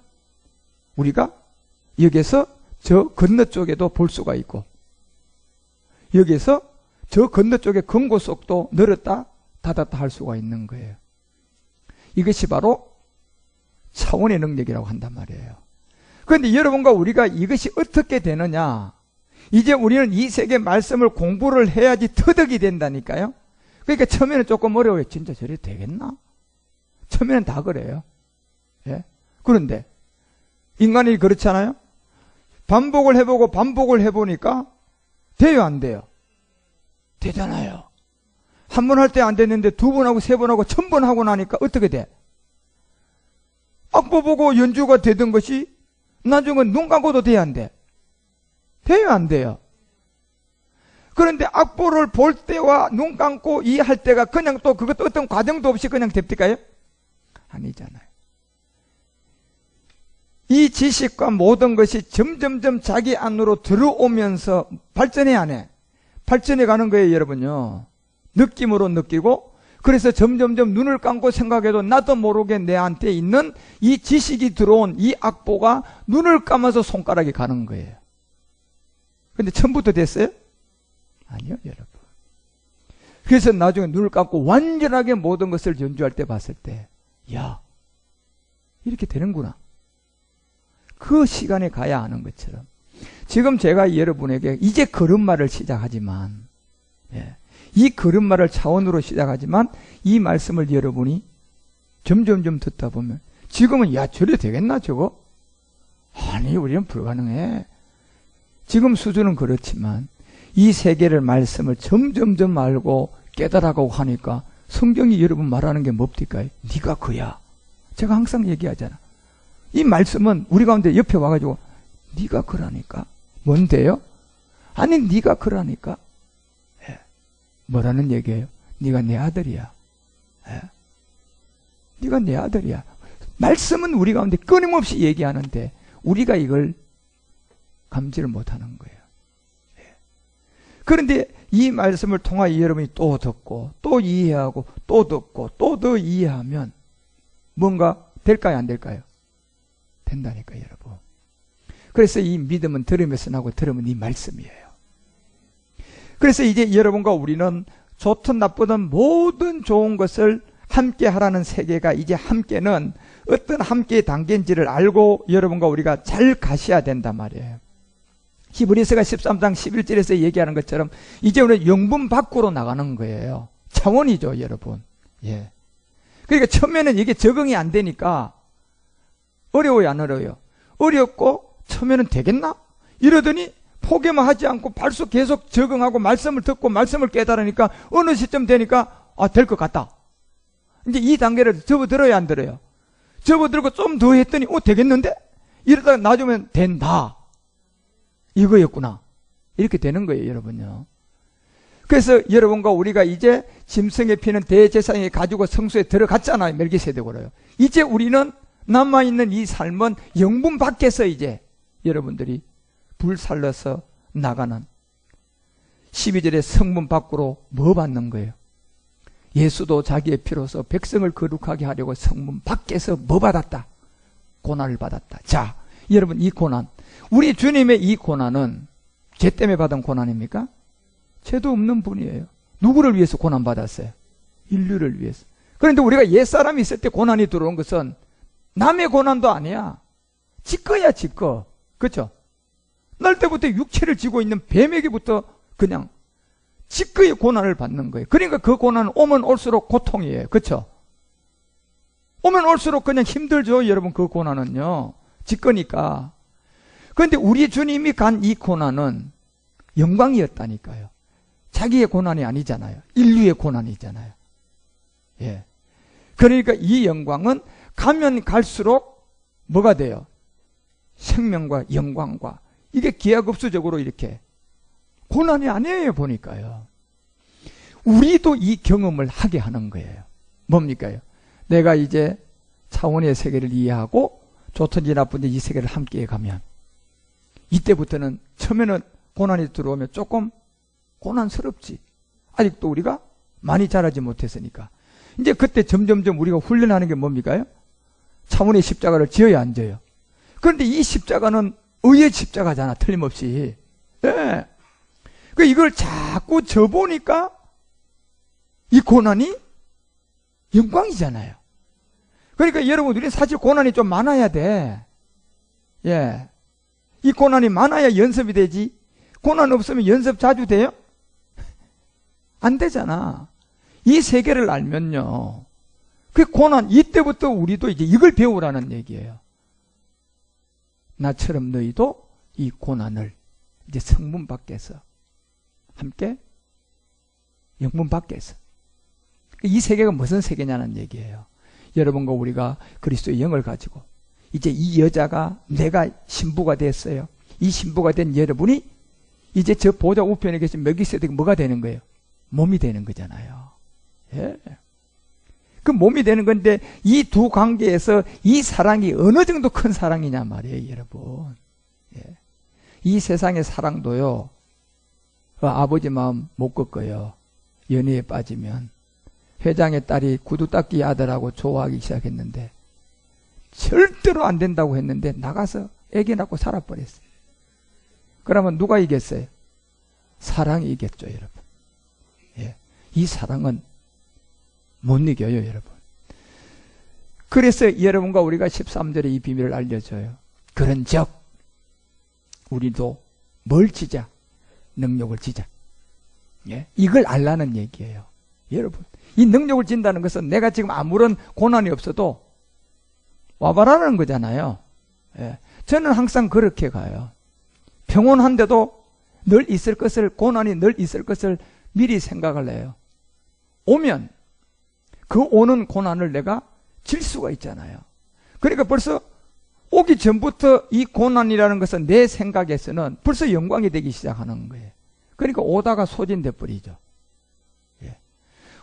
A: 우리가 여기서 저 건너쪽에도 볼 수가 있고 여기서 저 건너쪽의 금고 속도 늘었다 닫았다 할 수가 있는 거예요. 이것이 바로 차원의 능력이라고 한단 말이에요. 그런데 여러분과 우리가 이것이 어떻게 되느냐, 이제 우리는 이 세계 말씀을 공부를 해야지 터득이 된다니까요. 그러니까 처음에는 조금 어려워요. 진짜 저래 되겠나? 처음에는 다 그래요. 예? 그런데 인간이 그렇잖아요. 반복을 해보고 반복을 해보니까 돼요, 안 돼요? 되잖아요. 한 번 할 때 안 됐는데 두 번 하고 세 번 하고 1000번 하고 나니까 어떻게 돼? 악보 보고 연주가 되던 것이 나중은 눈 감고도 돼야 안 돼? 돼요, 안 돼요? 그런데 악보를 볼 때와 눈 감고 이해할 때가 그냥 또 그것도 어떤 과정도 없이 그냥 됩니까요? 아니잖아요. 이 지식과 모든 것이 점점점 자기 안으로 들어오면서 발전해 안 해? 발전해 가는 거예요, 여러분요. 느낌으로 느끼고, 그래서 점점점 눈을 감고 생각해도 나도 모르게 내한테 있는 이 지식이 들어온 이 악보가 눈을 감아서 손가락이 가는 거예요. 근데 처음부터 됐어요? 아니요, 여러분. 그래서 나중에 눈을 감고 완전하게 모든 것을 연주할 때 봤을 때, 야, 이렇게 되는구나. 그 시간에 가야 하는 것처럼. 지금 제가 여러분에게 이제 걸음마를 시작하지만, 예, 이 걸음마를 차원으로 시작하지만 이 말씀을 여러분이 점점점 듣다 보면 지금은 야, 저래 되겠나 저거? 아니, 우리는 불가능해. 지금 수준은 그렇지만 이 세계를 말씀을 점점점 알고 깨달아가고 하니까 성경이 여러분 말하는 게 뭡니까? 네가 그야. 제가 항상 얘기하잖아. 이 말씀은 우리 가운데 옆에 와가지고 네가 그러니까. 뭔데요? 아니, 네가 그러니까. 예. 뭐라는 얘기예요? 네가 내 아들이야. 예. 네가 내 아들이야. 말씀은 우리 가운데 끊임없이 얘기하는데 우리가 이걸 감지를 못하는 거예요. 예. 그런데 이 말씀을 통하여 여러분이 또 듣고 또 이해하고 또 듣고 또 더 이해하면 뭔가 될까요, 안 될까요? 된다니까요, 여러분. 그래서 이 믿음은 들으면서 나고 들으면 이 말씀이에요. 그래서 이제 여러분과 우리는 좋든 나쁘든 모든 좋은 것을 함께 하라는 세계가 이제 함께는 어떤 함께의 단계인지를 알고 여러분과 우리가 잘 가셔야 된단 말이에요. 히브리서가 13장 11절에서 얘기하는 것처럼 이제 우리는 영분 밖으로 나가는 거예요. 차원이죠, 여러분. 예. 그러니까 처음에는 이게 적응이 안 되니까 어려워요, 안 어려워요? 어렵고 처음에는 되겠나? 이러더니 포기만 하지 않고 발수 계속 적응하고 말씀을 듣고 말씀을 깨달으니까 어느 시점 되니까 아, 될 것 같다. 이제 이 단계를 접어들어야 안 들어요? 접어들고 좀 더 했더니 되겠는데? 이러다가 나중에 된다. 이거였구나. 이렇게 되는 거예요, 여러분요. 그래서 여러분과 우리가 이제 짐승의 피는 대제사장이 가지고 성소에 들어갔잖아요, 멜기세덱으로요. 이제 우리는 남아있는 이 삶은 영분 밖에서 이제 여러분들이 불살러서 나가는 12절의 성문 밖으로 뭐 받는 거예요? 예수도 자기의 피로서 백성을 거룩하게 하려고 성문 밖에서 뭐 받았다? 고난을 받았다. 자, 여러분, 이 고난, 우리 주님의 이 고난은 죄 때문에 받은 고난입니까? 죄도 없는 분이에요. 누구를 위해서 고난받았어요? 인류를 위해서. 그런데 우리가 옛사람이 있을 때 고난이 들어온 것은 남의 고난도 아니야. 지 거야, 지 거. 그렇죠? 날 때부터 육체를 지고 있는 뱀에게부터 그냥 지 거의 고난을 받는 거예요. 그러니까 그 고난은 오면 올수록 고통이에요. 그렇죠? 오면 올수록 그냥 힘들죠, 여러분. 그 고난은요. 지 거니까. 그런데 우리 주님이 간 이 고난은 영광이었다니까요. 자기의 고난이 아니잖아요. 인류의 고난이잖아요. 예. 그러니까 이 영광은 가면 갈수록 뭐가 돼요? 생명과 영광과 이게 기하급수적으로 이렇게 고난이 아니에요, 보니까요. 우리도 이 경험을 하게 하는 거예요. 뭡니까요? 내가 이제 차원의 세계를 이해하고 좋든지 나쁜지 이 세계를 함께 가면 이때부터는 처음에는 고난이 들어오면 조금 고난스럽지. 아직도 우리가 많이 자라지 못했으니까. 이제 그때 점점점 우리가 훈련하는 게 뭡니까요? 차원의 십자가를 지어야 안 져요. 그런데 이 십자가는 의의 십자가잖아, 틀림없이. 예. 그 이걸 자꾸 져보니까 이 고난이 영광이잖아요. 그러니까 여러분, 우리는 사실 고난이 좀 많아야 돼. 예. 이 고난이 많아야 연습이 되지. 고난 없으면 연습 자주 돼요? 안 되잖아. 이 세계를 알면요. 그 고난, 이때부터 우리도 이제 이걸 배우라는 얘기예요. 나처럼 너희도 이 고난을 이제 성문 밖에서 함께 영문 밖에서. 이 세계가 무슨 세계냐는 얘기예요. 여러분과 우리가 그리스도의 영을 가지고 이제 이 여자가 내가 신부가 됐어요. 이 신부가 된 여러분이 이제 저 보좌 우편에 계신 멜기세덱이 뭐가 되는 거예요? 몸이 되는 거잖아요. 예. 그 몸이 되는 건데 이 두 관계에서 이 사랑이 어느 정도 큰 사랑이냐 말이에요, 여러분. 예. 이 세상의 사랑도요, 아버지 마음 못 꺾어요. 연애에 빠지면. 회장의 딸이 구두 닦기 아들하고 좋아하기 시작했는데 절대로 안 된다고 했는데 나가서 애기 낳고 살아버렸어요. 그러면 누가 이겼어요? 사랑이 이겼죠, 여러분. 예. 이 사랑은 못 이겨요, 여러분. 그래서 여러분과 우리가 13절에 이 비밀을 알려줘요. 그런즉 우리도 뭘 지자? 능력을 지자. 예? 이걸 알라는 얘기예요. 여러분, 이 능력을 진다는 것은 내가 지금 아무런 고난이 없어도 와봐라는 거잖아요. 예. 저는 항상 그렇게 가요. 평온한데도 늘 있을 것을, 고난이 늘 있을 것을 미리 생각을 해요. 오면 그 오는 고난을 내가 질 수가 있잖아요. 그러니까 벌써 오기 전부터 이 고난이라는 것은 내 생각에서는 벌써 영광이 되기 시작하는 거예요. 그러니까 오다가 소진돼 버리죠. 예.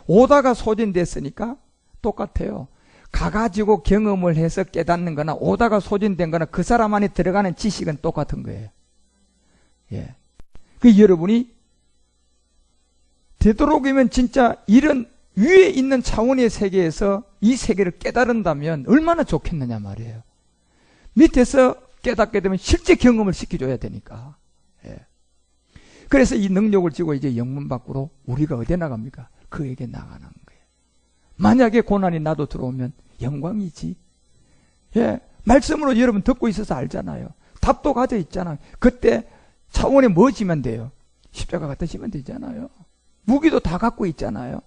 A: 오다가 소진됐으니까 똑같아요. 가가지고 경험을 해서 깨닫는 거나 오다가 소진된 거나 그 사람 안에 들어가는 지식은 똑같은 거예요. 예. 그 여러분이 되도록이면 진짜 이런 위에 있는 차원의 세계에서 이 세계를 깨달은다면 얼마나 좋겠느냐 말이에요. 밑에서 깨닫게 되면 실제 경험을 시켜줘야 되니까. 예. 그래서 이 능력을 지고 이제 영문 밖으로 우리가 어디 나갑니까? 그에게 나가는 거예요. 만약에 고난이 나도 들어오면 영광이지. 예. 말씀으로 여러분 듣고 있어서 알잖아요. 답도 가져 있잖아요. 그때 차원에 뭐 지면 돼요? 십자가 갖다 지면 되잖아요. 무기도 다 갖고 있잖아요.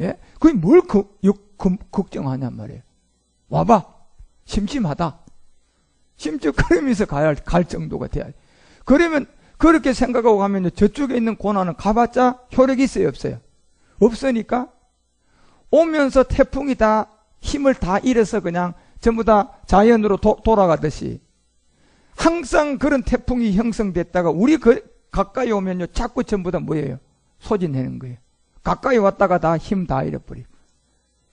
A: 예? 그게 뭘 걱정하냔 말이에요. 와봐. 심심하다. 심적거리면서 갈 정도가 돼야 돼. 그러면 그렇게 생각하고 가면 저쪽에 있는 고난은 가봤자 효력이 있어요, 없어요? 없으니까 오면서 태풍이 다 힘을 다 잃어서 그냥 전부 다 자연으로 돌아가듯이 항상 그런 태풍이 형성됐다가 우리 가까이 오면요 자꾸 전부 다 뭐예요? 소진되는 거예요. 가까이 왔다가 다 힘 다 잃어버리고.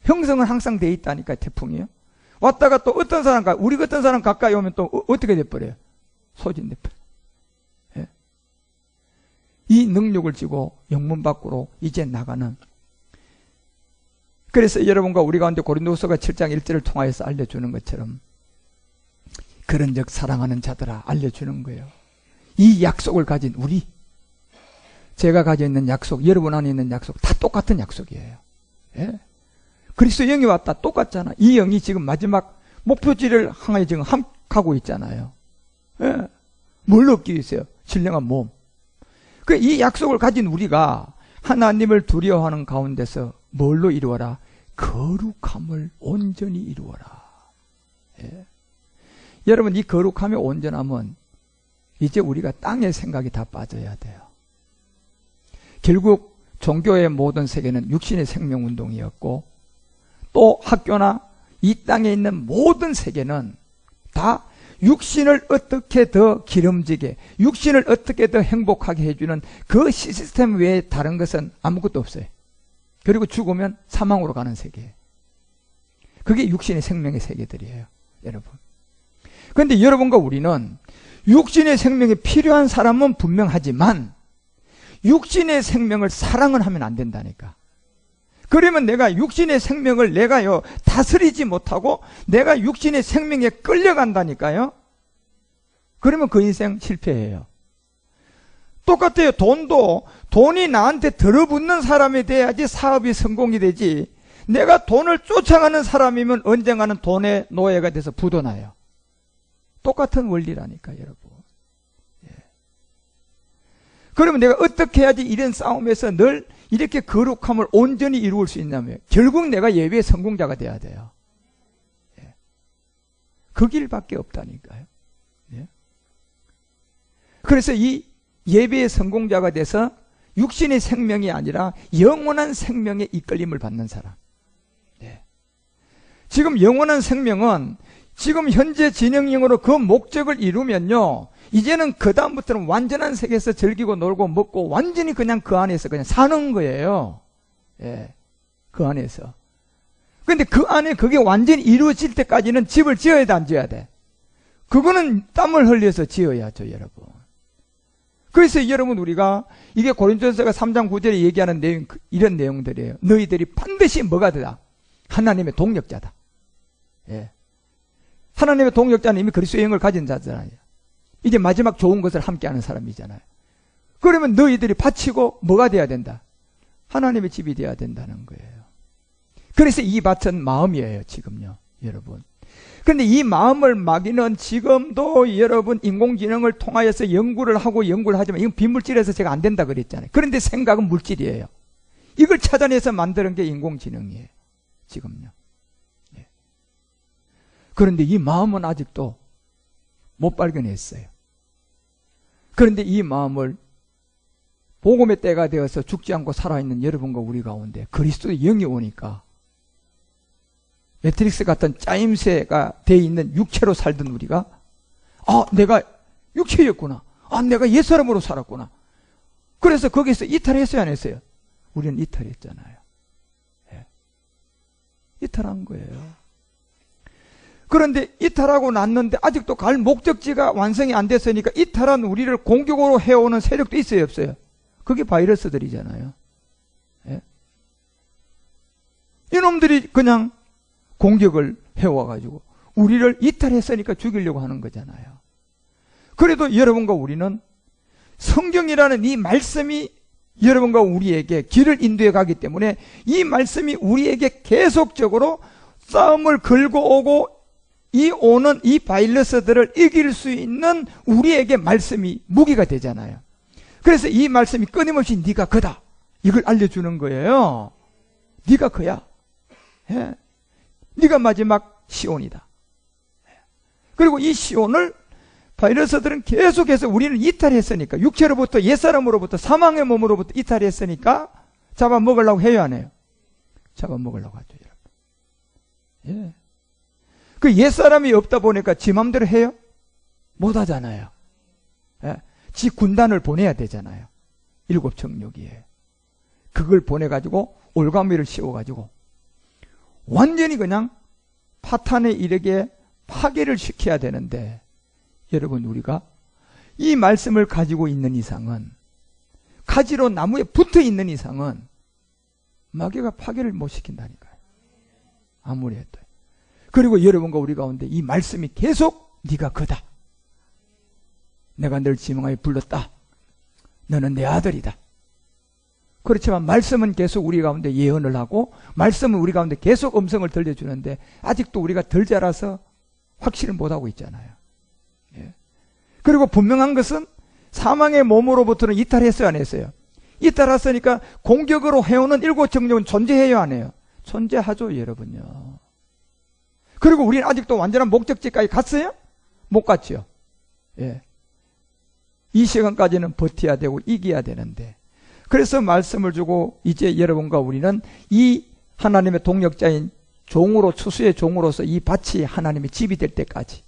A: 형성은 항상 돼 있다니까, 태풍이요. 왔다가 또 어떤 사람, 우리 같은 사람 가까이 오면 또 어떻게 돼버려요? 소진돼버려요. 예? 이 능력을 지고 영문 밖으로 이제 나가는. 그래서 여러분과 우리 가운데 고린도후서가 7장 1절을 통하여서 알려주는 것처럼 그런즉 사랑하는 자들아 알려주는 거예요. 이 약속을 가진 우리, 제가 가지고 있는 약속, 여러분 안에 있는 약속 다 똑같은 약속이에요. 예? 그리스도 영이 왔다 똑같잖아. 이 영이 지금 마지막 목표지를 향해 지금 가고 있잖아요. 예? 뭘 얻기 위해서요? 신령한 몸. 그 이 약속을 가진 우리가 하나님을 두려워하는 가운데서 뭘로 이루어라? 거룩함을 온전히 이루어라. 예. 여러분, 이 거룩함의 온전함은 이제 우리가 땅의 생각이 다 빠져야 돼요. 결국 종교의 모든 세계는 육신의 생명운동이었고, 또 학교나 이 땅에 있는 모든 세계는 다 육신을 어떻게 더 기름지게, 육신을 어떻게 더 행복하게 해주는 그 시스템 외에 다른 것은 아무것도 없어요. 그리고 죽으면 사망으로 가는 세계. 그게 육신의 생명의 세계들이에요, 여러분. 그런데 여러분과 우리는 육신의 생명이 필요한 사람은 분명하지만 육신의 생명을 사랑을 하면 안 된다니까. 그러면 내가 육신의 생명을 내가요 다스리지 못하고 내가 육신의 생명에 끌려간다니까요. 그러면 그 인생 실패해요. 똑같아요. 돈이 나한테 들어붙는 사람이 돼야지 사업이 성공이 되지, 내가 돈을 쫓아가는 사람이면 언젠가는 돈의 노예가 돼서 부도나요. 똑같은 원리라니까, 여러분. 예. 그러면 내가 어떻게 해야지 이런 싸움에서 늘 이렇게 거룩함을 온전히 이루을 수 있냐면, 결국 내가 예배의 성공자가 돼야 돼요. 예. 그 길밖에 없다니까요. 예. 그래서 이 예배의 성공자가 돼서 육신의 생명이 아니라 영원한 생명의 이끌림을 받는 사람. 예. 지금 영원한 생명은 지금 현재 진행형으로 그 목적을 이루면요, 이제는 그 다음부터는 완전한 세계에서 즐기고 놀고 먹고 완전히 그냥 그 안에서 그냥 사는 거예요. 예, 그 안에서. 근데 그 안에 그게 완전히 이루어질 때까지는 집을 지어야 돼, 안 지어야 돼? 그거는 땀을 흘려서 지어야죠, 여러분. 그래서 여러분, 우리가 이게 고린도전서가 3장 9절에 얘기하는 내용, 이런 내용들이에요. 너희들이 반드시 뭐가 되다? 하나님의 동력자다. 예. 하나님의 동력자는 이미 그리스도의 영을 가진 자잖아요. 이제 마지막 좋은 것을 함께하는 사람이잖아요. 그러면 너희들이 바치고 뭐가 돼야 된다? 하나님의 집이 돼야 된다는 거예요. 그래서 이 밭은 마음이에요, 지금요, 여러분. 그런데 이 마음을 막이는 지금도 여러분 인공지능을 통하여서 연구를 하지만 이건 비물질에서 제가 안 된다 그랬잖아요. 그런데 생각은 물질이에요. 이걸 찾아내서 만드는 게 인공지능이에요, 지금요. 예. 그런데 이 마음은 아직도 못 발견했어요. 그런데 이 마음을 복음의 때가 되어서 죽지 않고 살아있는 여러분과 우리 가운데 그리스도의 영이 오니까, 매트릭스 같은 짜임새가 돼 있는 육체로 살던 우리가, 내가 육체였구나. 내가 옛사람으로 살았구나. 그래서 거기서 이탈했어요, 안 했어요? 우리는 이탈했잖아요. 예. 이탈한 거예요. 그런데 이탈하고 났는데 아직도 갈 목적지가 완성이 안 됐으니까 이탈한 우리를 공격으로 해오는 세력도 있어요, 없어요? 그게 바이러스들이잖아요. 예? 이놈들이 그냥 공격을 해와가지고 우리를 이탈했으니까 죽이려고 하는 거잖아요. 그래도 여러분과 우리는 성경이라는 이 말씀이 여러분과 우리에게 길을 인도해 가기 때문에 이 말씀이 우리에게 계속적으로 싸움을 걸고 오고 오는 이 바이러스들을 이길 수 있는 우리에게 말씀이 무기가 되잖아요. 그래서 이 말씀이 끊임없이 네가 그다, 이걸 알려주는 거예요. 네가 그야. 예. 네가 마지막 시온이다. 그리고 이 시온을 바이러스들은 계속해서, 우리는 이탈했으니까, 육체로부터, 옛사람으로부터, 사망의 몸으로부터 이탈했으니까 잡아먹으려고 해요, 안 해요? 잡아먹으려고 하죠, 여러분. 예. 그 옛사람이 없다 보니까 지 맘대로 해요? 못 하잖아요. 예. 지 군단을 보내야 되잖아요. 7청룡기에. 그걸 보내가지고 올가미를 씌워가지고 완전히 그냥 파탄에 이르게 파괴를 시켜야 되는데, 여러분, 우리가 이 말씀을 가지고 있는 이상은, 가지로 나무에 붙어 있는 이상은 마귀가 파괴를 못 시킨다니까요. 아무리 해도. 그리고 여러분과 우리 가운데 이 말씀이 계속 네가 그다, 내가 널 지명하여 불렀다, 너는 내 아들이다. 그렇지만 말씀은 계속 우리 가운데 예언을 하고, 말씀은 우리 가운데 계속 음성을 들려주는데 아직도 우리가 덜 자라서 확신을 못하고 있잖아요. 예. 그리고 분명한 것은 사망의 몸으로부터는 이탈했어요, 안 했어요? 이탈했으니까 공격으로 해오는 7청룡은 존재해요, 안 해요? 존재하죠, 여러분요. 그리고 우리는 아직도 완전한 목적지까지 갔어요? 못 갔죠. 예. 이 시간까지는 버텨야 되고 이겨야 되는데, 그래서 말씀을 주고 이제 여러분과 우리는 이 하나님의 동력자인 종으로, 추수의 종으로서 이 밭이 하나님의 집이 될 때까지,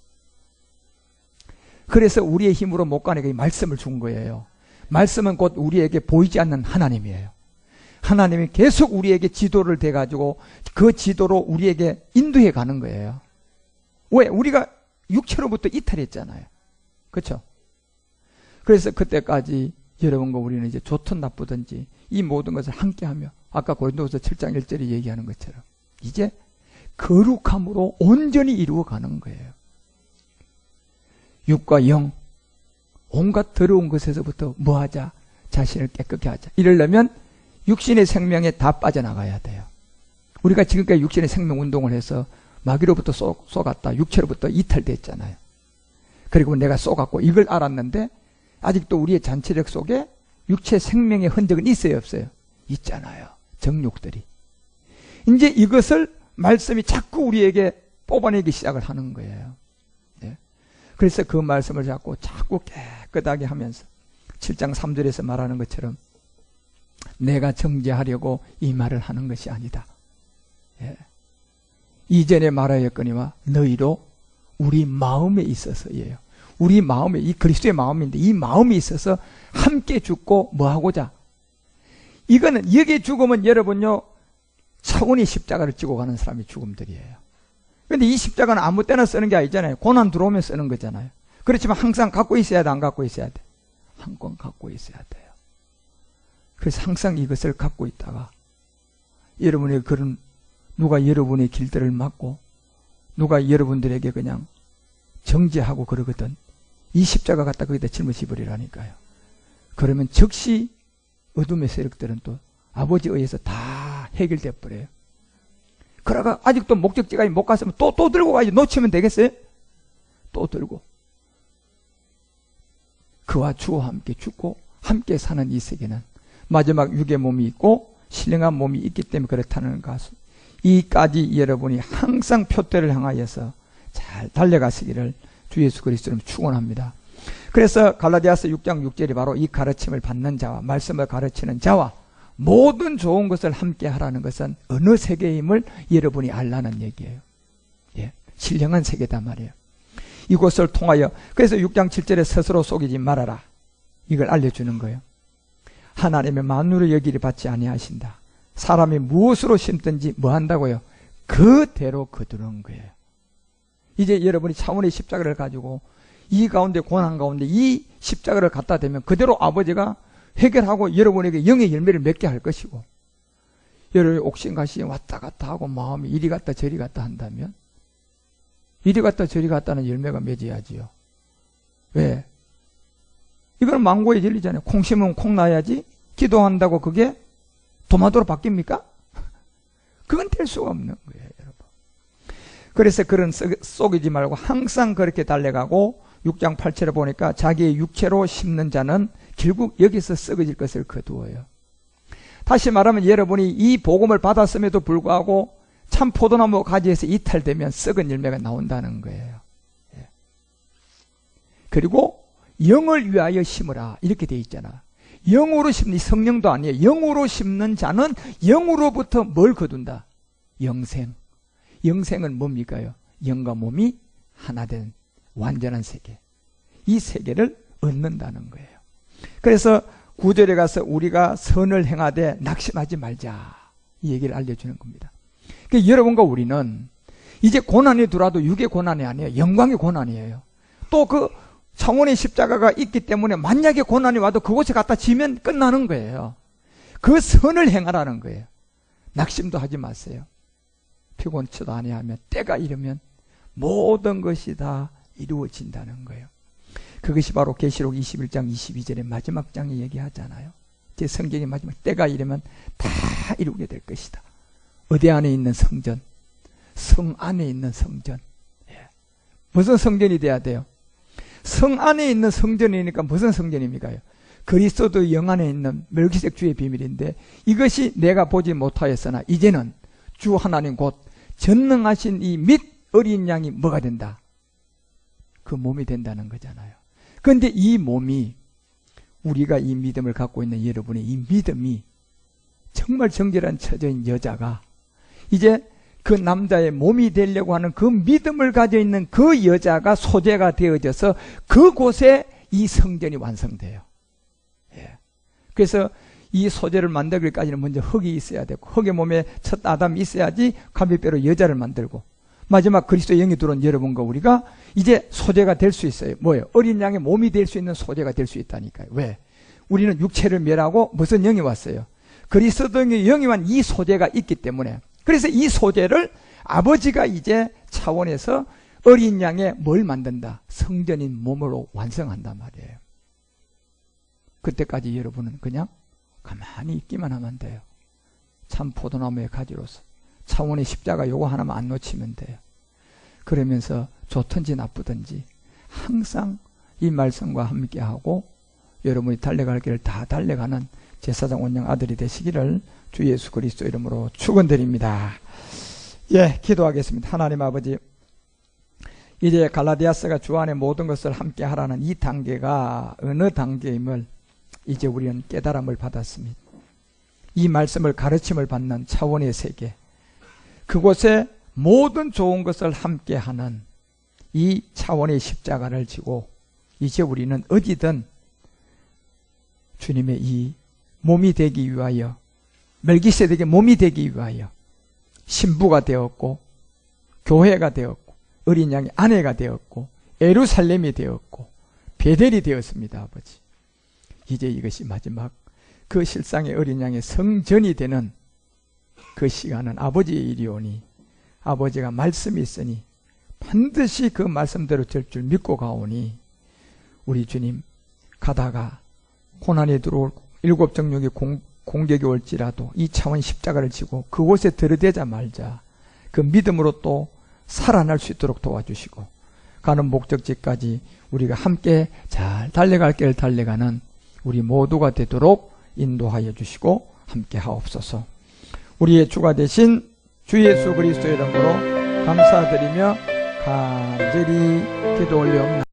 A: 그래서 우리의 힘으로 못 가니까 이 말씀을 준 거예요. 말씀은 곧 우리에게 보이지 않는 하나님이에요. 하나님이 계속 우리에게 지도를 대가지고 그 지도로 우리에게 인도해 가는 거예요. 왜? 우리가 육체로부터 이탈했잖아요. 그렇죠? 그래서 그때까지 여러분과 우리는 이제 좋든 나쁘든지 이 모든 것을 함께하며, 아까 고린도후서 7장 1절에 얘기하는 것처럼 이제 거룩함으로 온전히 이루어가는 거예요. 육과 영, 온갖 더러운 것에서부터 뭐하자? 자신을 깨끗게 하자. 이러려면 육신의 생명에 다 빠져나가야 돼요. 우리가 지금까지 육신의 생명 운동을 해서 마귀로부터 쏘갔다, 육체로부터 이탈됐잖아요. 그리고 내가 쏘갔고 이걸 알았는데 아직도 우리의 잔체력 속에 육체 생명의 흔적은 있어요, 없어요? 있잖아요. 정욕들이. 이제 이것을 말씀이 자꾸 우리에게 뽑아내기 시작을 하는 거예요. 네. 그래서 그 말씀을 자꾸 깨끗하게 하면서 7장 3절에서 말하는 것처럼 내가 정죄하려고 이 말을 하는 것이 아니다. 예. 이전에 말하였거니와 너희로 우리 마음에 있어서예요. 우리 마음에, 이 그리스도의 마음인데 이 마음이 있어서 함께 죽고 뭐하고자. 이거는 여기에 죽으면 여러분요, 차원이 십자가를 지고 가는 사람이 죽음들이에요. 그런데 이 십자가는 아무 때나 쓰는 게 아니잖아요. 고난 들어오면 쓰는 거잖아요. 그렇지만 항상 갖고 있어야 돼, 안 갖고 있어야 돼? 한 권 갖고 있어야 돼요. 그래서 항상 이것을 갖고 있다가 여러분의 그런, 누가 여러분의 길들을 막고 누가 여러분들에게 그냥 정죄하고 그러거든, 이 십자가 갖다 거기다 짊어져 버리라니까요. 그러면 즉시 어둠의 세력들은 또 아버지에 의해서 다 해결돼 버려요. 그러다가 아직도 목적지까지 못 갔으면 또 들고 가야지. 놓치면 되겠어요? 또 들고 그와 주와 함께 죽고 함께 사는 이 세계는 마지막 육의 몸이 있고 신령한 몸이 있기 때문에 그렇다는 것을, 이까지 여러분이 항상 표대를 향하여서 잘 달려가시기를 주 예수 그리스도로 축원합니다. 그래서 갈라디아서 6장 6절이 바로 이 가르침을 받는 자와 말씀을 가르치는 자와 모든 좋은 것을 함께 하라는 것은 어느 세계임을 여러분이 알라는 얘기예요. 예, 신령한 세계단 말이에요. 이곳을 통하여, 그래서 6장 7절에 스스로 속이지 말아라, 이걸 알려주는 거예요. 하나님의 만물을 여기를 받지 아니하신다. 사람이 무엇으로 심든지 뭐 한다고요? 그대로 거두는 거예요. 이제 여러분이 차원의 십자가를 가지고 이 가운데, 고난 가운데 이 십자가를 갖다 대면 그대로 아버지가 해결하고 여러분에게 영의 열매를 맺게 할 것이고, 여러분이 옥신각신 왔다 갔다 하고 마음이 이리 갔다 저리 갔다 한다면 이리 갔다 저리 갔다는 열매가 맺어야지요. 왜? 이건 망고의 진리잖아요. 콩 심으면 콩 나야지 기도한다고 그게 도마도로 바뀝니까? 그건 될 수가 없는 거예요, 여러분. 그래서 그런 속이지 말고 항상 그렇게 달려가고, 6장 8절에 보니까 자기의 육체로 심는 자는 결국 여기서 썩어질 것을 거두어요. 다시 말하면 여러분이 이 복음을 받았음에도 불구하고 참 포도나무 가지에서 이탈되면 썩은 열매가 나온다는 거예요. 예. 그리고 영을 위하여 심으라 이렇게 돼 있잖아. 영으로 심는, 성령도 아니에요. 영으로 심는 자는 영으로부터 뭘 거둔다? 영생. 영생은 뭡니까요? 영과 몸이 하나 된 완전한 세계. 이 세계를 얻는다는 거예요. 그래서 9절에 가서 우리가 선을 행하되 낙심하지 말자, 이 얘기를 알려주는 겁니다. 그러니까 여러분과 우리는 이제 고난이 들어와도 육의 고난이 아니에요. 영광의 고난이에요. 또 그 창원의 십자가가 있기 때문에 만약에 고난이 와도 그곳에 갖다 지면 끝나는 거예요. 그 선을 행하라는 거예요. 낙심도 하지 마세요. 피곤치도 아니하면 때가 이르면 모든 것이 다 이루어진다는 거예요. 그것이 바로 계시록 21장 22절의 마지막 장에 얘기하잖아요. 제 성경의 마지막, 때가 이르면 다 이루게 될 것이다. 어디 안에 있는 성전? 성 안에 있는 성전. 예. 무슨 성전이 돼야 돼요? 성 안에 있는 성전이니까 무슨 성전입니까? 그리스도 영 안에 있는 멜기세덱 주의 비밀인데, 이것이 내가 보지 못하였으나 이제는 주 하나님 곧 전능하신 이 및 어린 양이 뭐가 된다? 그 몸이 된다는 거잖아요. 그런데 이 몸이, 우리가 이 믿음을 갖고 있는 여러분의 이 믿음이 정말 정결한 처자인 여자가 이제 그 남자의 몸이 되려고 하는 그 믿음을 가지고 있는 그 여자가 소재가 되어져서 그곳에 이 성전이 완성돼요. 예. 그래서 이 소재를 만들기까지는 먼저 흙이 있어야 되고, 흙의 몸에 첫 아담이 있어야지 가비뼈로 여자를 만들고, 마지막 그리스도의 영이 들어온 여러분과 우리가 이제 소재가 될 수 있어요. 뭐예요? 어린 양의 몸이 될 수 있는 소재가 될 수 있다니까요. 왜? 우리는 육체를 멸하고 무슨 영이 왔어요? 그리스도의 영이 완 이 소재가 있기 때문에, 그래서 이 소재를 아버지가 이제 차원에서 어린 양의 뭘 만든다? 성전인 몸으로 완성한단 말이에요. 그때까지 여러분은 그냥 가만히 있기만 하면 돼요. 참 포도나무의 가지로서 차원의 십자가 요거 하나만 안 놓치면 돼요. 그러면서 좋든지 나쁘든지 항상 이 말씀과 함께하고 여러분이 달려갈 길을 다 달려가는 제사장 원장 아들이 되시기를 주 예수 그리스도 이름으로 축원드립니다. 예, 기도하겠습니다. 하나님 아버지, 이제 갈라디아서가 주 안에 모든 것을 함께 하라는 이 단계가 어느 단계임을 이제 우리는 깨달음을 받았습니다. 이 말씀을 가르침을 받는 차원의 세계, 그곳에 모든 좋은 것을 함께 하는 이 차원의 십자가를 지고 이제 우리는 어디든 주님의 이 몸이 되기 위하여, 멜기세덱의 몸이 되기 위하여 신부가 되었고, 교회가 되었고, 어린 양의 아내가 되었고, 예루살렘이 되었고, 베델이 되었습니다. 아버지, 이제 이것이 마지막 그 실상의 어린 양의 성전이 되는 그 시간은 아버지의 일이오니, 아버지가 말씀이 있으니 반드시 그 말씀대로 될 줄 믿고 가오니, 우리 주님 가다가 고난이 들어올 일곱 정욕의 공격이 올지라도 이 차원 십자가를 지고 그곳에 들이대자 말자 그 믿음으로 또 살아날 수 있도록 도와주시고, 가는 목적지까지 우리가 함께 잘 달려갈 길을 달려가는 우리 모두가 되도록 인도하여 주시고 함께 하옵소서. 우리의 주가 되신 주 예수 그리스도 이름으로 감사드리며 간절히 기도 올려옵나이다.